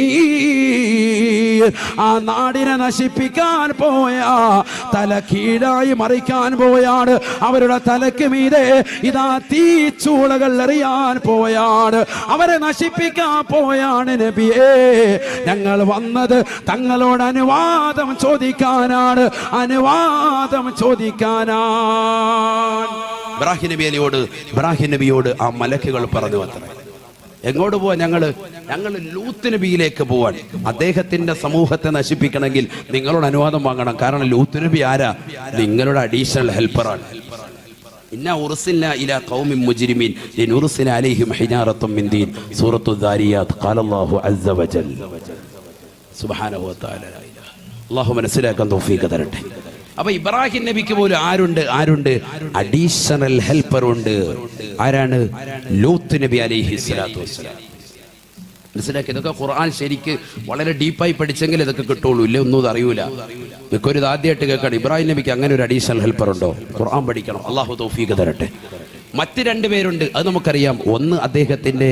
ആ നാടിനെ നശിപ്പിക്കാൻ പോയാ, തല കീഴായി മറിക്കാൻ പോയാണ്. അവരുടെ തലക്ക് മീതെ ഇതാ തീച്ചൂളകൾ എറിയാൻ പോയാണ്, അവരെ നശിപ്പിക്കാൻ പോയാണ് നബിയേ. ഞങ്ങൾ വന്നത് തങ്ങളോട് അനുവാദം ചോദിക്കാനാണ്, അനുവാദം ചോദിക്കാനാണ്. ഇബ്രാഹിം നബിയോട് ആ മലക്കുകൾ പറഞ്ഞു അത്ര. എങ്ങോട്ട് പോവാ? ഞങ്ങൾ ലൂത്ത് നബിയിലേക്ക് പോവാൻ. അദ്ദേഹത്തിന്റെ സമൂഹത്തെ നശിപ്പിക്കണമെങ്കിൽ നിങ്ങളോട് അനുവാദം വാങ്ങണം. കാരണം ലൂത്ത് നബി ആരാ? നിങ്ങളുടെ അഡീഷണൽ ഹെൽപ്പറാണ്. ഇന്നാ ഉർസിൽനാ ഇലാ ഖൗമിൻ മുജ്രിമീൻ ലിനുർസില അലൈഹിം ഹിജാറത്തും മിൻ ദീൻ. സൂറത്തു ദാരിയാത്ത്. ഖാലല്ലാഹു അസ്സ വജൽ. സുബ്ഹാനഹു വ തആല. അല്ലാഹു മനസ്സിലാക്കാൻ തൗഫീഖ് തരട്ടെ. അപ്പൊ ഇബ്രാഹിം നബിക്ക് പോലും ആരുണ്ട്? അഡീഷണൽ ഹെൽപ്പർ ഉണ്ട്. ആരാണ്? ലൂത്ത് നബി അലൈഹി സ്വലാത്തു വസ്സലാം. മനസ്സിലാക്കി? ഇതൊക്കെ ഖുർആൻ ശരിക്ക് വളരെ ഡീപ്പായി പഠിച്ചെങ്കിൽ ഇതൊക്കെ കിട്ടുള്ളൂ, ഇല്ലേ ഒന്നും അറിയൂല. ഇതൊക്കെ ഒരു ആദ്യമായിട്ട് കേൾക്കണം. ഇബ്രാഹിം നബിക്ക് അങ്ങനെ ഒരു അഡീഷണൽ ഹെൽപ്പർ ഉണ്ടോ? ഖുർആൻ പഠിക്കണം. അള്ളാഹു തൗഫീഖ് തരട്ടെ. മറ്റ് രണ്ടുപേരുണ്ട്, അത് നമുക്കറിയാം. ഒന്ന് അദ്ദേഹത്തിന്റെ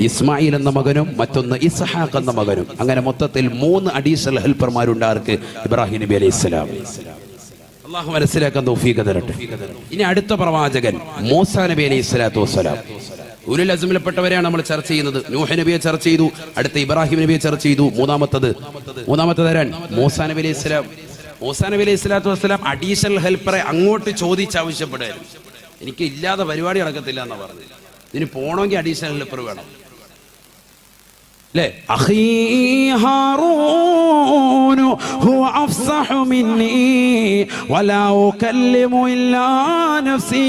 ഇസ്മായിൽ എന്ന മകനും മറ്റൊന്ന് ഇസ്ഹാഖ് എന്ന മകനും. അങ്ങനെ മൊത്തത്തിൽ 3 അഡീഷണൽ ഹെൽപ്പർമാരുണ്ട് ആർക്ക്? ഇബ്രാഹിം നബി അലൈഹി സ്വലാം. അള്ളാഹു മനസ്സിലാക്കാൻ തൗഫീഖ് തരട്ടെ. ഇനി അടുത്ത പ്രവാചകൻ മൂസാ നബി അലൈഹി സ്വലാത്തു വസ്സലാം. ഉലുൽ അസ്മിൽപ്പെട്ടവരെയാണ് നമ്മൾ ചർച്ച ചെയ്യുന്നത്. നൂഹ് നബിയെ ചർച്ച ചെയ്തു, അടുത്ത ഇബ്രാഹിം നബിയെ ചർച്ച ചെയ്തു. മൂന്നാമത്തത് ആരാൻ? മൂസാ നബി അലൈഹി സ്വലാം. മൂസാ നബി അലൈഹി സ്വലാത്തു വസ്സലാം അഡീഷണൽ ഹെൽപ്പറെ അങ്ങോട്ട് ചോദിച്ചാവശ്യപ്പെടുകയായിരുന്നു. എനിക്ക് ഇല്ലാതെ പരിപാടി നടക്കത്തില്ല എന്നാ പറഞ്ഞത്. ഇതിന് പോണമെങ്കിൽ അഡീഷണൽ ഹെൽപ്പർ വേണം, അല്ലേ? അഖീ ഹാറൂൻ ഹുവ അഫ്സഹു മിന്നി വലാ ഉകല്ലിമു ഇല്ലാ നഫ്സി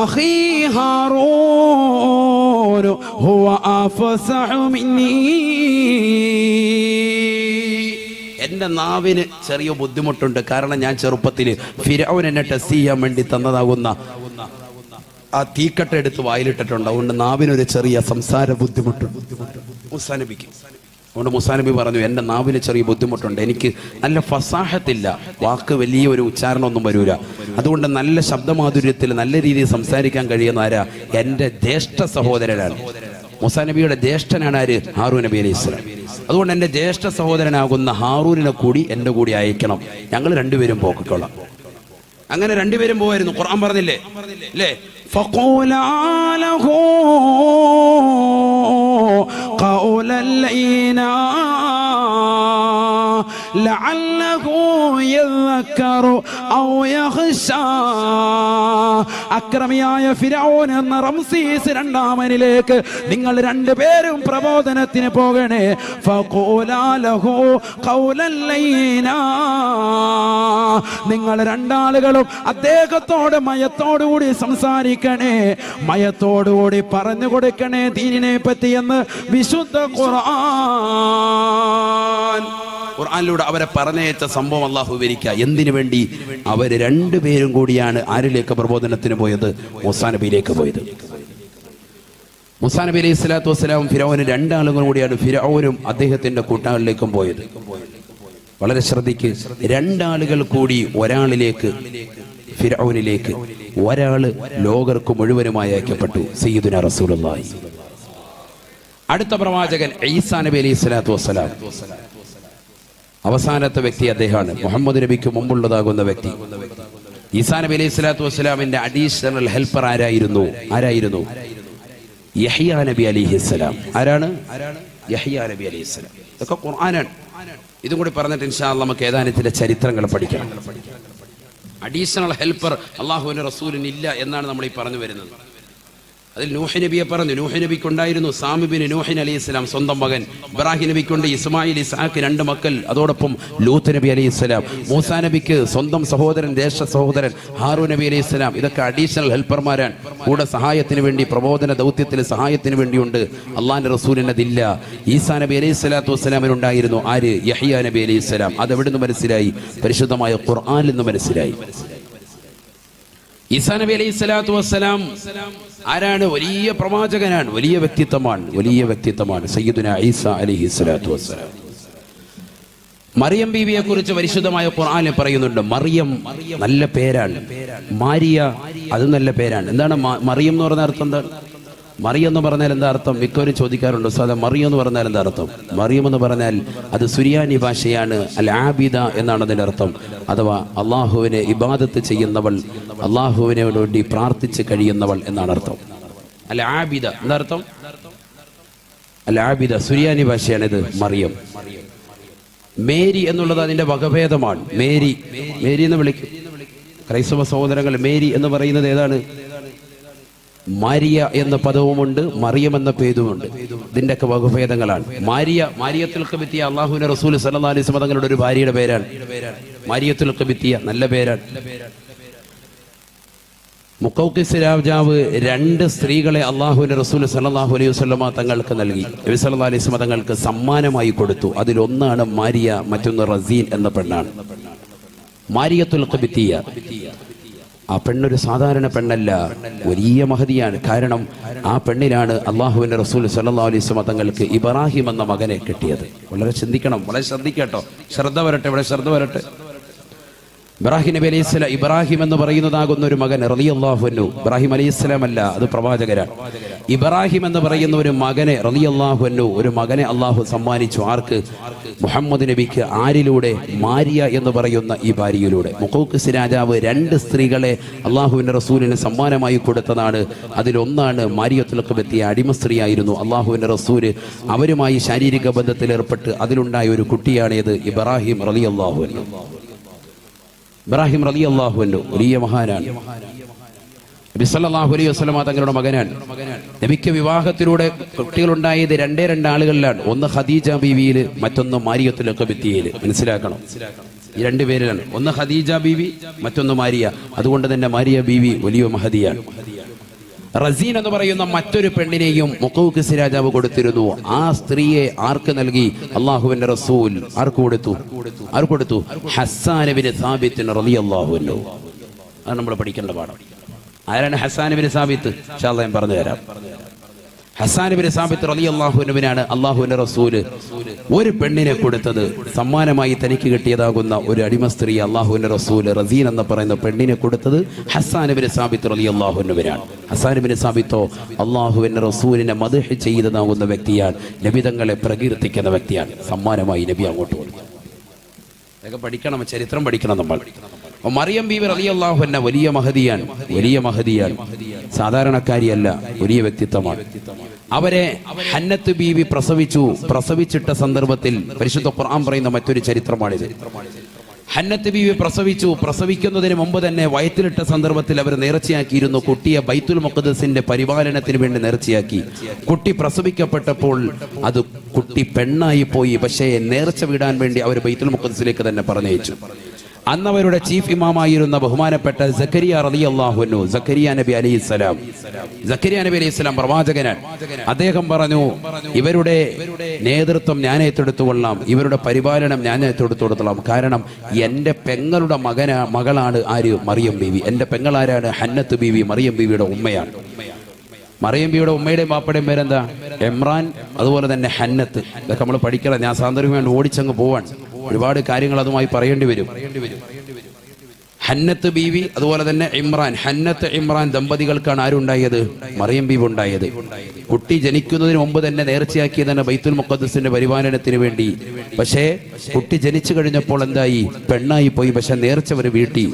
അഖീ ഹാറൂൻ ഹുവ അഫ്സഹു മിന്നി. എൻ്റെ നാവിന് ചെറിയ ബുദ്ധിമുട്ടുണ്ട്. കാരണം ഞാൻ ചെറുപ്പത്തിൽ ഫിർഔൻ എന്നെ ടെസ്റ്റ് ചെയ്യാൻ വേണ്ടി തന്നതാകുന്ന ആ തീക്കട്ട എടുത്ത് വായിലിട്ടിട്ടുണ്ട്. അതുകൊണ്ട് നാവിനൊരു ചെറിയ സംസാര ബുദ്ധിമുട്ടുണ്ട് മൂസാ നബിക്ക്. അതുകൊണ്ട് മൂസാ നബി പറഞ്ഞു, എൻ്റെ നാവിന് ചെറിയ ബുദ്ധിമുട്ടുണ്ട്, എനിക്ക് നല്ല ഫസാഹത്തില്ല, വാക്ക് വലിയ ഒരു ഉച്ചാരണമൊന്നും വരൂല. അതുകൊണ്ട് നല്ല ശബ്ദമാധുര്യത്തിൽ നല്ല രീതിയിൽ സംസാരിക്കാൻ കഴിയുന്ന ആരാ? എൻ്റെ ജ്യേഷ്ഠ സഹോദരനാണ്. മൂസാ നബിയുടെ ജ്യേഷ്ഠനാണ് ആര്? ഹാറൂൻ നബി അലൈഹി സ്വലാം. അതുകൊണ്ട് എൻ്റെ ജ്യേഷ്ഠ സഹോദരനാകുന്ന ഹാറൂനിനെ കൂടി എൻ്റെ കൂടി അയക്കണം, ഞങ്ങൾ രണ്ടുപേരും പോക്കിക്കൊള്ളാം. അങ്ങനെ രണ്ടുപേരും പോവായിരുന്നു. ഖുർആൻ പറഞ്ഞില്ലേ അല്ലേ? فقولا له قولا لينا لعله يذكر أو يخشى. അക്രമിയായ ഫിർഔൻ എന്ന റംസീസ് രണ്ടാമനിലേക്ക് നിങ്ങൾ രണ്ടുപേരും പ്രബോധനത്തിന് പോകണേ. ഫഖൂലാ ലഹു ഖൗലൻ ലൈനാ. നിങ്ങൾ രണ്ടാളുകളും അദ്ദേഹത്തോട് മയത്തോടുകൂടി സംസാരിക്കണേ, മയത്തോടുകൂടി പറഞ്ഞു കൊടുക്കണേ ദീനിനെ പറ്റി എന്ന് വിശുദ്ധ ഖുർആൻ. ഖുർആനിലൂടെ അവരെ പറഞ്ഞയച്ച സംഭവം അല്ലാഹു വിവരിക്കുക. എന്തിനു വേണ്ടി? അവര് രണ്ടുപേരും കൂടിയാണ് ആരിലേക്ക് പ്രബോധനത്തിന് പോയത്? മൂസാ നബിയിലേക്ക് പോയത്. മൂസാ നബി അലൈഹി സ്വലാത്തു വസ്സലാം ഫിർഔനും രണ്ടാളുകളും കൂടിയാണ് ഫിർഔനും അദ്ദേഹത്തിന്റെ കൂട്ടാളിലേക്കും പോയത്. വളരെ ശ്രദ്ധിക്ക്, രണ്ടാളുകൾ കൂടി ഒരാളിലേക്ക്, ഫിർഔനിലേക്ക്, ഒരാള് ലോകർക്ക് മുഴുവനുമായി അയക്കപ്പെട്ടു, സയ്യിദുനാ റസൂലുള്ളാഹി. അടുത്ത പ്രവാചകൻ ഈസാ നബി അലൈഹി സ്വലാത്തു വസ്സലാം. അവസാനത്തെ വ്യക്തി അദ്ദേഹമാണ്, മുഹമ്മദ് നബിക്ക് മുമ്പുള്ളതാകുന്ന വ്യക്തി. ഈസാ നബി അലൈഹി സ്വലാത്തു വസ്സലാമിന്റെ അഡീഷണൽ ഹെൽപ്പർ ആരായിരുന്നു? യഹ്യാ നബി അലൈഹിസ്സലാം. ആരാണ്? യഹ്യാ നബി അലൈഹിസ്സലാം. ഇതൊക്കെ ഖുർആനാണ്. ഇതും കൂടി പറഞ്ഞിട്ട് ഇൻഷാ അല്ലാഹ് നമുക്ക് ഏതാനും ചില ചരിത്രങ്ങൾ പഠിക്കണം. അഡീഷണൽ ഹെൽപ്പർ അള്ളാഹുവിന്റെ റസൂലിന് ഇല്ല എന്നാണ് നമ്മൾ ഈ പറഞ്ഞു വരുന്നത്. അതിൽ നൂഹ് നബിയെ പറഞ്ഞു. നൂഹ് നബിക്കുണ്ടായിരുന്നു സാമിബിന് നൂഹിൻ അലൈഹി സ്വലാം, സ്വന്തം മകൻ. ഇബ്രാഹിം നബിക്കുണ്ട് ഇസ്മായിൽ, ഇസ്ഹാഖ്, 2 മക്കൾ. അതോടൊപ്പം ലൂത്ത് നബി അലൈഹി സ്വലാം. മൂസാ നബിക്ക് സ്വന്തം സഹോദരൻ, ജ്യേഷ്ഠ സഹോദരൻ ഹാറൂൻ നബി അലൈഹി സ്വലാം. ഇതൊക്കെ അഡീഷണൽ ഹെൽപ്പർമാരാണ്. കൂടെ സഹായത്തിന് വേണ്ടി, പ്രബോധന ദൗത്യത്തിൽ സഹായത്തിന് വേണ്ടിയുണ്ട്. അള്ളാഹിന്റെ റസൂലിനതില്ല. ഈസാ നബി അലൈഹി സ്വലാത്തു വസ്സലാമിനുണ്ടായിരുന്നു. ആര്? യഹ്യാ നബി അലൈഹി സ്വലാം. അതെവിടുന്ന് മനസ്സിലായി? പരിശുദ്ധമായ ഖുർആനിൽ നിന്ന് മനസ്സിലായി. ഈസാ നബി അലൈഹി സ്വലാത്തു വസ്സലാം ആരാണ്? വലിയ പ്രവാചകനാണ്, വലിയ വ്യക്തിത്വമാണ് സയ്യിദുനാ ഈസാ അലൈഹി സ്വലാത്തു വസ്സലാം. മറിയം ബീവിയെ കുറിച്ച് പരിശുദ്ധമായ ഖുർആനിൽ പറയുന്നുണ്ട്. മറിയം നല്ല പേരാണ്, മാരിയ അത് നല്ല പേരാണ്. എന്താണ് മറിയം എന്ന് പറഞ്ഞ അർത്ഥം? എന്താണ് മറിയം എന്ന് പറഞ്ഞാൽ എന്താ അർത്ഥം? മിക്കവരും ചോദിക്കാറുണ്ട്, സാധാ മറിയം എന്ന് പറഞ്ഞാൽ എന്താ അർത്ഥം? മറിയം എന്ന് പറഞ്ഞാൽ അത് സുറിയാനി ഭാഷയാണ്. അൽ ആബിദ എന്നാണ് അതിന്റെ അർത്ഥം. അഥവാ അള്ളാഹുവിനെ ഇബാദത്ത് ചെയ്യുന്നവൾ, അള്ളാഹുവിനെ വേണ്ടി പ്രാർത്ഥിച്ച് കഴിയുന്നവൾ എന്നാണ് അർത്ഥം. അൽ ആബിദ എന്താ അർത്ഥം? അൽ ആബിദ സുറിയാനി ഭാഷയാണിത്. മറിയം. മേരി എന്നുള്ളത് അതിന്റെ വകഭേദമാണ്. മേരി എന്ന് വിളിക്കും ക്രൈസ്തവ സഹോദരങ്ങൾ. മേരി എന്ന് പറയുന്നത് ഏതാണ്? മാരിയ എന്ന പദവുമുണ്ട്, മറിയം എന്ന പേരുമുണ്ട്. ഇതിന്റെയൊക്കെ വകഭേദങ്ങളാണ്. മാരിയത്തുൽ ഖിബ്തിയ അല്ലാഹുവിന്റെ റസൂൽ സല്ലല്ലാഹു അലൈഹി വസല്ലം തങ്ങളുടെ ഒരു ഭാര്യയുടെ പേരാണ് മാരിയത്തുൽ ഖിബ്തിയ. നല്ല പേരാണ്. മുഖൗഖിസ് രാജാവ് 2 സ്ത്രീകളെ അല്ലാഹുവിന്റെ റസൂൽ സല്ലല്ലാഹു അലൈഹി വസല്ലം തങ്ങൾക്ക് നൽകി. നബി സല്ലല്ലാഹു അലൈഹി വസല്ലം തങ്ങൾക്ക് സമ്മാനമായി കൊടുത്തു. അതിലൊന്നാണ് മാരിയ, മറ്റൊന്ന് റസീൻ എന്ന പെണ്ണാണ്. മാരിയത്തുൽ ഖിബ്തിയ. ആ പെണ്ണൊരു സാധാരണ പെണ്ണല്ല, വലിയ മഹതിയാണ്. കാരണം ആ പെണ്ണിലാണ് അള്ളാഹുവിന്റെ റസൂൽ സല്ലല്ലാഹു അലൈഹി വസല്ലം തങ്ങൾക്ക് ഇബ്രാഹിം എന്ന മകനെ കിട്ടിയത്. വളരെ ചിന്തിക്കണം, വളരെ ശ്രദ്ധിക്കട്ടോ. ശ്രദ്ധ വരട്ടെ. ഇബ്രാഹിം നബി അലൈഹി സ്വലാം, ഇബ്രാഹിം എന്ന് പറയുന്നതാകുന്ന ഒരു മകൻ റളിയല്ലാഹു അൻഹു, ഇബ്രാഹിം അലൈഹി സ്വലാം അല്ല, അത് പ്രവാചകരാണ്. ഇബ്രാഹിം എന്ന് പറയുന്ന ഒരു മകനെ റളിയല്ലാഹു അൻഹു, ഒരു മകനെ അള്ളാഹു സമ്മാനിച്ചു. ആർക്ക്? മുഹമ്മദ് നബിക്ക്. ആരിലൂടെ? മാരിയ എന്ന് പറയുന്ന ഈ ഭാര്യയിലൂടെ. മുഖൗഖിസ് രാജാവ് 2 സ്ത്രീകളെ അള്ളാഹുവിന്റെ റസൂലിന് സമ്മാനമായി കൊടുത്തതാണ്. അതിലൊന്നാണ് മാരിയത്തുൽ ഖിബ്തിയ. അടിമ സ്ത്രീയായിരുന്നു. അള്ളാഹുവിന്റെ റസൂല് അവരുമായി ശാരീരിക ബന്ധത്തിൽ ഏർപ്പെട്ട് അതിലുണ്ടായ ഒരു കുട്ടിയാണ് ഇത് ഇബ്രാഹിം റളിയല്ലാഹു അൻഹു. ഇബ്രാഹിം റളിയല്ലാഹു അൻഹു വലിയ മഹാനാണ്. നബി സല്ലല്ലാഹു അലൈഹി വസല്ലം തങ്ങളുടെ മകനാണ്. നബിക്ക് വിവാഹത്തിലൂടെ കുട്ടികളുണ്ടായത് 2 ആളുകളിലാണ്. ഒന്ന് ഖദീജ ബീവിയിൽ, മറ്റൊന്ന് മാരിയത്തുൽ ഖിബ്തിയയിൽ. മനസ്സിലാക്കണം, ഈ 2 പേരിലാണ്. ഒന്ന് ഖദീജ ബീവി, മറ്റൊന്ന് മാരിയ. അതുകൊണ്ട് തന്നെ മാരിയ ബീവി വലിയ മഹദിയാണ്. റസീൻ എന്ന് പറയുന്ന മറ്റൊരു പെണ്ണിനെയും മുഖൗഖിസ് രാജാവ് കൊടുത്തിരുന്നു. ആ സ്ത്രീയെ ആർക്ക് നൽകി? അള്ളാഹുവിന്റെ റസൂൽ. ആർക്ക് കൊടുത്തു? ഹസ്സാൻ ഇബ്നു സാബിത്ത് റളിയല്ലാഹു അൻഹു. അത് നമ്മൾ പഠിക്കേണ്ട പാഠം. ആരാണ് ഹസ്സാൻ ഇബ്നു സാബിത്ത്? ഇൻഷാ അല്ലാഹ് ഞാൻ പറഞ്ഞു തരാം. ഹസ്സാൻ ഇബ്നു സാബിത്ത് റളിയല്ലാഹു അൻഹുവിനാണ് അള്ളാഹുവിന്റെ റസൂല് ഒരു പെണ്ണിനെ കൊടുത്തത്. സമ്മാനമായി തനിക്ക് കിട്ടിയതാകുന്ന ഒരു അടിമ സ്ത്രീ അള്ളാഹുവിന്റെ റസൂല് റസീൻ എന്ന് പറയുന്ന പെണ്ണിനെ കൊടുത്തത് ഹസ്സാൻ ഇബ്നു സാബിത്ത് റളിയല്ലാഹു അൻഹുവിനാണ്. ഹസ്സാൻ ഇബ്നു സാബിത്തോ അള്ളാഹുവിന്റെ റസൂലിനെ മദ്ഹ് ചെയ്തതാകുന്ന വ്യക്തിയാണ്. നബി തങ്ങളെ പ്രകീർത്തിക്കുന്ന വ്യക്തിയാണ്. സമ്മാനമായി നബി അങ്ങോട്ട് കൊടുത്തു. അതൊക്കെ പഠിക്കണം, ചരിത്രം പഠിക്കണം നമ്മൾ. മറിയം ബീവി റളിയല്ലാഹു അൻഹ വലിയ മഹദിയാണ്, സാധാരണക്കാരിയല്ല, വലിയ വ്യക്തിത്വമാണ്. അവരെ ഹന്നത്ത് ബീവി പ്രസവിച്ചിട്ട സന്ദർഭത്തിൽ പരിശുദ്ധ ഖുർആൻ പറയുന്ന മറ്റൊരു ചരിത്രമാണിത്. ഹന്നത്ത് ബീവി പ്രസവിക്കുന്നതിന് മുമ്പ് തന്നെ വയറ്റിലിട്ട സന്ദർഭത്തിൽ അവർ നേർച്ചയാക്കിയിരുന്നു കുട്ടിയെ ബൈത്തുൽ മുഖദ്ദസിന്റെ പരിപാലനത്തിന് വേണ്ടി നേർച്ചയാക്കി. കുട്ടി പ്രസവിക്കപ്പെട്ടപ്പോൾ അത് കുട്ടി പെണ്ണായി പോയി. പക്ഷേ നേർച്ച വിടാൻ വേണ്ടി അവർ ബൈത്തുൽ മുഖദ്ദസിലേക്ക് തന്നെ പറഞ്ഞയച്ചു. അന്ന് അവരുടെ ചീഫ് ഇമാമായിരുന്ന ബഹുമാനപ്പെട്ട സക്കരിയ റളിയല്ലാഹു അൻഹു, സക്കരിയ നബി അലൈഹിസ്സലാം പ്രവാചകനാണ്. അദ്ദേഹം പറഞ്ഞു, ഇവരുടെ നേതൃത്വം ഞാൻ ഏറ്റെടുത്തുകൊള്ളാം, ഇവരുടെ പരിപാലനം ഞാൻ ഏറ്റെടുത്തുകൊള്ളാം. കാരണം എന്റെ പെങ്ങളുടെ മകളാണ് ആര്? മറിയം ബീവി. എന്റെ പെങ്ങളാരാണ്? ഹന്നത്ത് ബീവി, മറിയം ബീവിയുടെ ഉമ്മയാണ്. മറിയം ബീവിയുടെ ഉമ്മയുടെയും ബാപ്പയുടെയും പേരെന്താ? ഇമ്രാൻ, അതുപോലെ തന്നെ ഹന്നത്ത്. ഇതൊക്കെ നമ്മൾ പഠിക്കണം. ഞാൻ സാന്ദർഭ്യം വേണ്ടി ഓടിച്ചങ്ങ് പോവാൻ, ഒരുപാട് കാര്യങ്ങൾ അതുമായി പറയേണ്ടി വരും. ഹന്നത്ത് ബീവി അതുപോലെ തന്നെ ഇമ്രാൻ, ഹന്നത്ത് ഇമ്രാൻ ദമ്പതികൾക്കാണ് ആരുണ്ടായത്? മറിയം ബീവി ഉണ്ടായത്. കുട്ടി ജനിക്കുന്നതിന് മുമ്പ് തന്നെ നേർച്ചയാക്കിയത് തന്നെ ബൈത്തുൽ മുഖദ്ദസിന്റെ പരിപാലനത്തിന് വേണ്ടി. പക്ഷേ കുട്ടി ജനിച്ചു കഴിഞ്ഞപ്പോൾ എന്തായി? പെണ്ണായി പോയി. പക്ഷെ നേർച്ച ഒരു വീട്ടി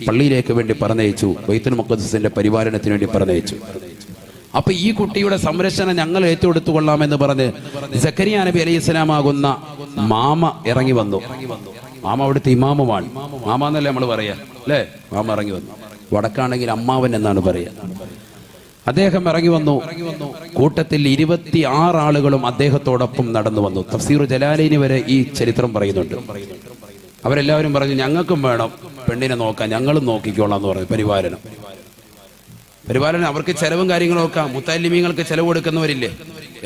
പള്ളിയിലേക്ക് വേണ്ടി പറഞ്ഞയച്ചു, ബൈത്തുൽ മുഖദ്ദസിന്റെ പരിപാലനത്തിന് വേണ്ടി പറഞ്ഞയച്ചു. അപ്പൊ ഈ കുട്ടിയുടെ സംരക്ഷണം ഞങ്ങൾ ഏറ്റെടുത്തുകൊള്ളാമെന്ന് പറഞ്ഞ് സക്കരിയ നബി അലൈഹിസ്സലാം ആകുന്ന മാമ ഇറങ്ങി വന്നു. മാമ അവിടുത്തെ ഇമാമുമാണ്. മാമ എന്നല്ലേ നമ്മൾ പറയാ, അല്ലേ? മാമ ഇറങ്ങി വന്നു. വടക്കാണെങ്കിൽ അമ്മാവൻ എന്നാണ് പറയാ. അദ്ദേഹം ഇറങ്ങി വന്നു. കൂട്ടത്തിൽ 26 ആളുകളും അദ്ദേഹത്തോടൊപ്പം നടന്നു വന്നു. തഫ്സീർ ജലാലൈനി വരെ ഈ ചരിത്രം പറയുന്നുണ്ട്. അവരെല്ലാവരും പറഞ്ഞു, ഞങ്ങൾക്കും വേണം പെണ്ണിനെ നോക്കാൻ, ഞങ്ങളും നോക്കിക്കോളാം എന്ന് പറഞ്ഞു. പരിപാലനം അവർക്ക് ചെലവും കാര്യങ്ങളും നോക്കാം. മുത്തല്ലിമീങ്ങൾക്ക് ചെലവ് കൊടുക്കുന്നവരില്ലേ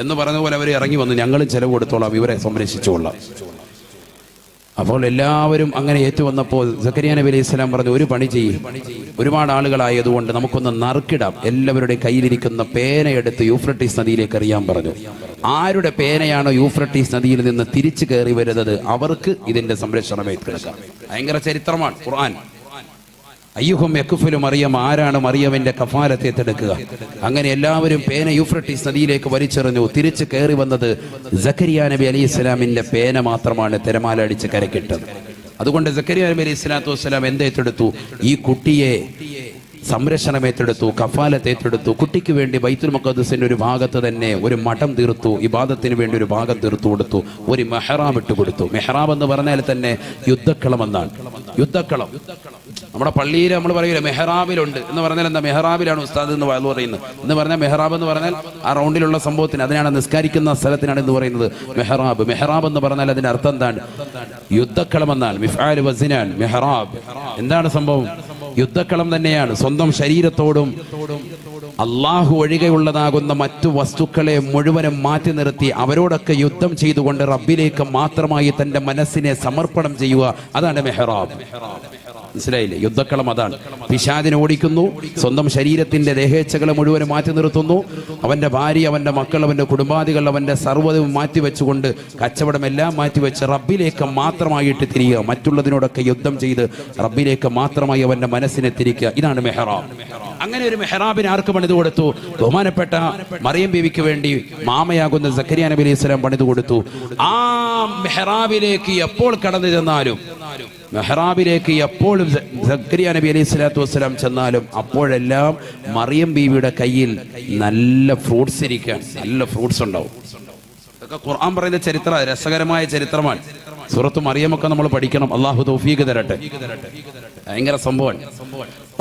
എന്ന് പറഞ്ഞ പോലെ അവർ ഇറങ്ങി വന്നു, ഞങ്ങളും ചെലവ് കൊടുത്തോളാം, ഇവരെ സംരക്ഷിച്ചുകൊള്ളാം. അപ്പോൾ എല്ലാവരും അങ്ങനെ ഏറ്റുവന്നപ്പോൾ സക്കരിയ നബി അലൈഹിസ്സലാം പറഞ്ഞു, ഒരു പണി ചെയ്യും, ഒരുപാട് ആളുകളായതുകൊണ്ട് നമുക്കൊന്ന് നറുക്കിടാം. എല്ലാവരുടെയും കയ്യിലിരിക്കുന്ന പേനയെടുത്ത് യൂഫ്രട്ടീസ് നദിയിലേക്ക് എറിയാൻ പറഞ്ഞു. ആരുടെ പേനയാണോ യൂഫ്രട്ടീസ് നദിയിൽ നിന്ന് തിരിച്ചു കയറി വരുന്നത് അവർക്ക് ഇതിന്റെ സംരക്ഷണം ഏറ്റെടുക്കാം. ഭയങ്കര ചരിത്രമാണ് ഖുർആൻ. അയ്യുഹും യക്ഫുലു മറിയം, ആരാണ് മറിയമിന്റെ കഫാലത്തെ ഏറ്റെടുക്കുക? അങ്ങനെ എല്ലാവരും പേന യൂഫ്രട്ടീസ് നദിയിലേക്ക് വലിച്ചെറിഞ്ഞു. തിരിച്ചു കയറി വന്നത് സക്കരിയ നബി അലൈഹിസ്സലാമിന്റെ പേന മാത്രമാണ് തിരമാല അടിച്ച് കരക്കിട്ടത്. അതുകൊണ്ട് സക്കരിയ നബി അലൈഹി സ്വലാത്തു വസ്സലാം എന്തേറ്റെടുത്തു? ഈ കുട്ടിയെ സംരക്ഷണം ഏറ്റെടുത്തു, കഫാലത്ത് ഏറ്റെടുത്തു. കുട്ടിക്ക് വേണ്ടി ബൈത്തുൽ മുഖദ്ദസിന്റെ ഒരു ഭാഗത്ത് തന്നെ ഒരു മഠം തീർത്തു, ഇബാദത്തിന് വേണ്ടി ഒരു ഭാഗം തീർത്തു കൊടുത്തു, ഒരു മെഹ്റാബ് ഇട്ട് കൊടുത്തു. മെഹ്റാബ് എന്ന് പറഞ്ഞാൽ തന്നെ യുദ്ധക്കളം എന്നാണ്. യുദ്ധക്കളം നമ്മുടെ പള്ളിയിൽ നമ്മൾ പറയൂല മെഹ്റാബിലുണ്ട് എന്ന് പറഞ്ഞാൽ എന്താ? മെഹ്റാബിലാണ് ഉസ്താദ് എന്ന് പറയുന്നത്. എന്ന് പറഞ്ഞാൽ മെഹ്റാബ് എന്ന് പറഞ്ഞാൽ ആ റൗണ്ടിലുള്ള സംഭവത്തിന്, അതിനാണ് നിസ്കരിക്കുന്ന സ്ഥലത്തിനാണ് എന്ന് പറയുന്നത് മെഹ്റാബ്. മെഹ്റാബ് എന്ന് പറഞ്ഞാൽ അതിന്റെ അർത്ഥം എന്താണ്? യുദ്ധക്കളം എന്നാണ്. മിഫ്ആൽ വസിനാൻ മെഹ്റാബ്. എന്താണ് സംഭവം? യുദ്ധക്കളം തന്നെയാണ്. സ്വന്തം ശരീരത്തോടും അള്ളാഹു ഒഴികെയുള്ളതാകുന്ന മറ്റു വസ്തുക്കളെ മുഴുവനും മാറ്റി നിർത്തി അവരോടൊക്കെ യുദ്ധം ചെയ്തുകൊണ്ട് റബ്ബിലേക്ക് മാത്രമായി തന്റെ മനസ്സിനെ സമർപ്പണം ചെയ്യുക, അതാണ് മെഹ്റാബ്. മനസ്സിലായില്ലേ? യുദ്ധക്കളം അതാണ്. പിശാചിനെ ഓടിക്കുന്നു, സ്വന്തം ശരീരത്തിന്റെ ദേഹേച്ഛകളെ മുഴുവനും മാറ്റി നിർത്തുന്നു. അവന്റെ ഭാര്യ, അവന്റെ മക്കൾ, അവന്റെ കുടുംബാദികൾ, അവന്റെ സർവ്വതവും മാറ്റിവെച്ചുകൊണ്ട് കച്ചവടമെല്ലാം മാറ്റിവെച്ച് റബ്ബിലേക്ക് മാത്രമായിട്ട് തിരിയുക. മറ്റുള്ളതിനോടൊക്കെ യുദ്ധം ചെയ്ത് റബ്ബിലേക്ക് മാത്രമായി അവന്റെ മനസ്സിനെ തിരിക്കുക. ഇതാണ് മെഹ്റാബ്. അങ്ങനെ ഒരു മെഹ്റാബിന് ആർക്ക് പണിത് കൊടുത്തു? ബഹുമാനപ്പെട്ട മറിയം ബീവിക്ക് വേണ്ടി മാമയാകുന്ന സക്കരിയ നബി അലൈഹി സ്വലാം പണിത് കൊടുത്തു. ആ മെഹ്റാബിലേക്ക് എപ്പോൾ കടന്നു ചെന്നാലും, മെഹ്റാബിലേക്ക് എപ്പോഴും സക്കരിയ നബി അലൈഹി സ്വലാത്തു വസ്സലാം ചെന്നാലും അപ്പോഴെല്ലാം മറിയം ബീവിയുടെ കയ്യിൽ നല്ല ഫ്രൂട്ട്സ് ഇരിക്കാൻ, നല്ല ഫ്രൂട്ട്സ് ഉണ്ടാവും. ഇതൊക്കെ ഖുർആൻ പറയുന്ന ചരിത്ര രസകരമായ ചരിത്രമാണ്. സൂറത്ത് മറിയമൊക്കെ നമ്മൾ പഠിക്കണം. അള്ളാഹു തൗഫീഖ് തരട്ടെ. ഭയങ്കര സംഭവമാണ്.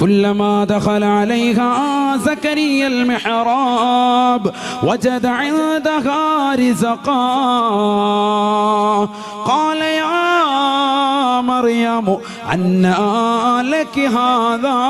كلما دخل عليها زكريا المحراب وجد عندها رزقا قال يا مريم أنى لك هذا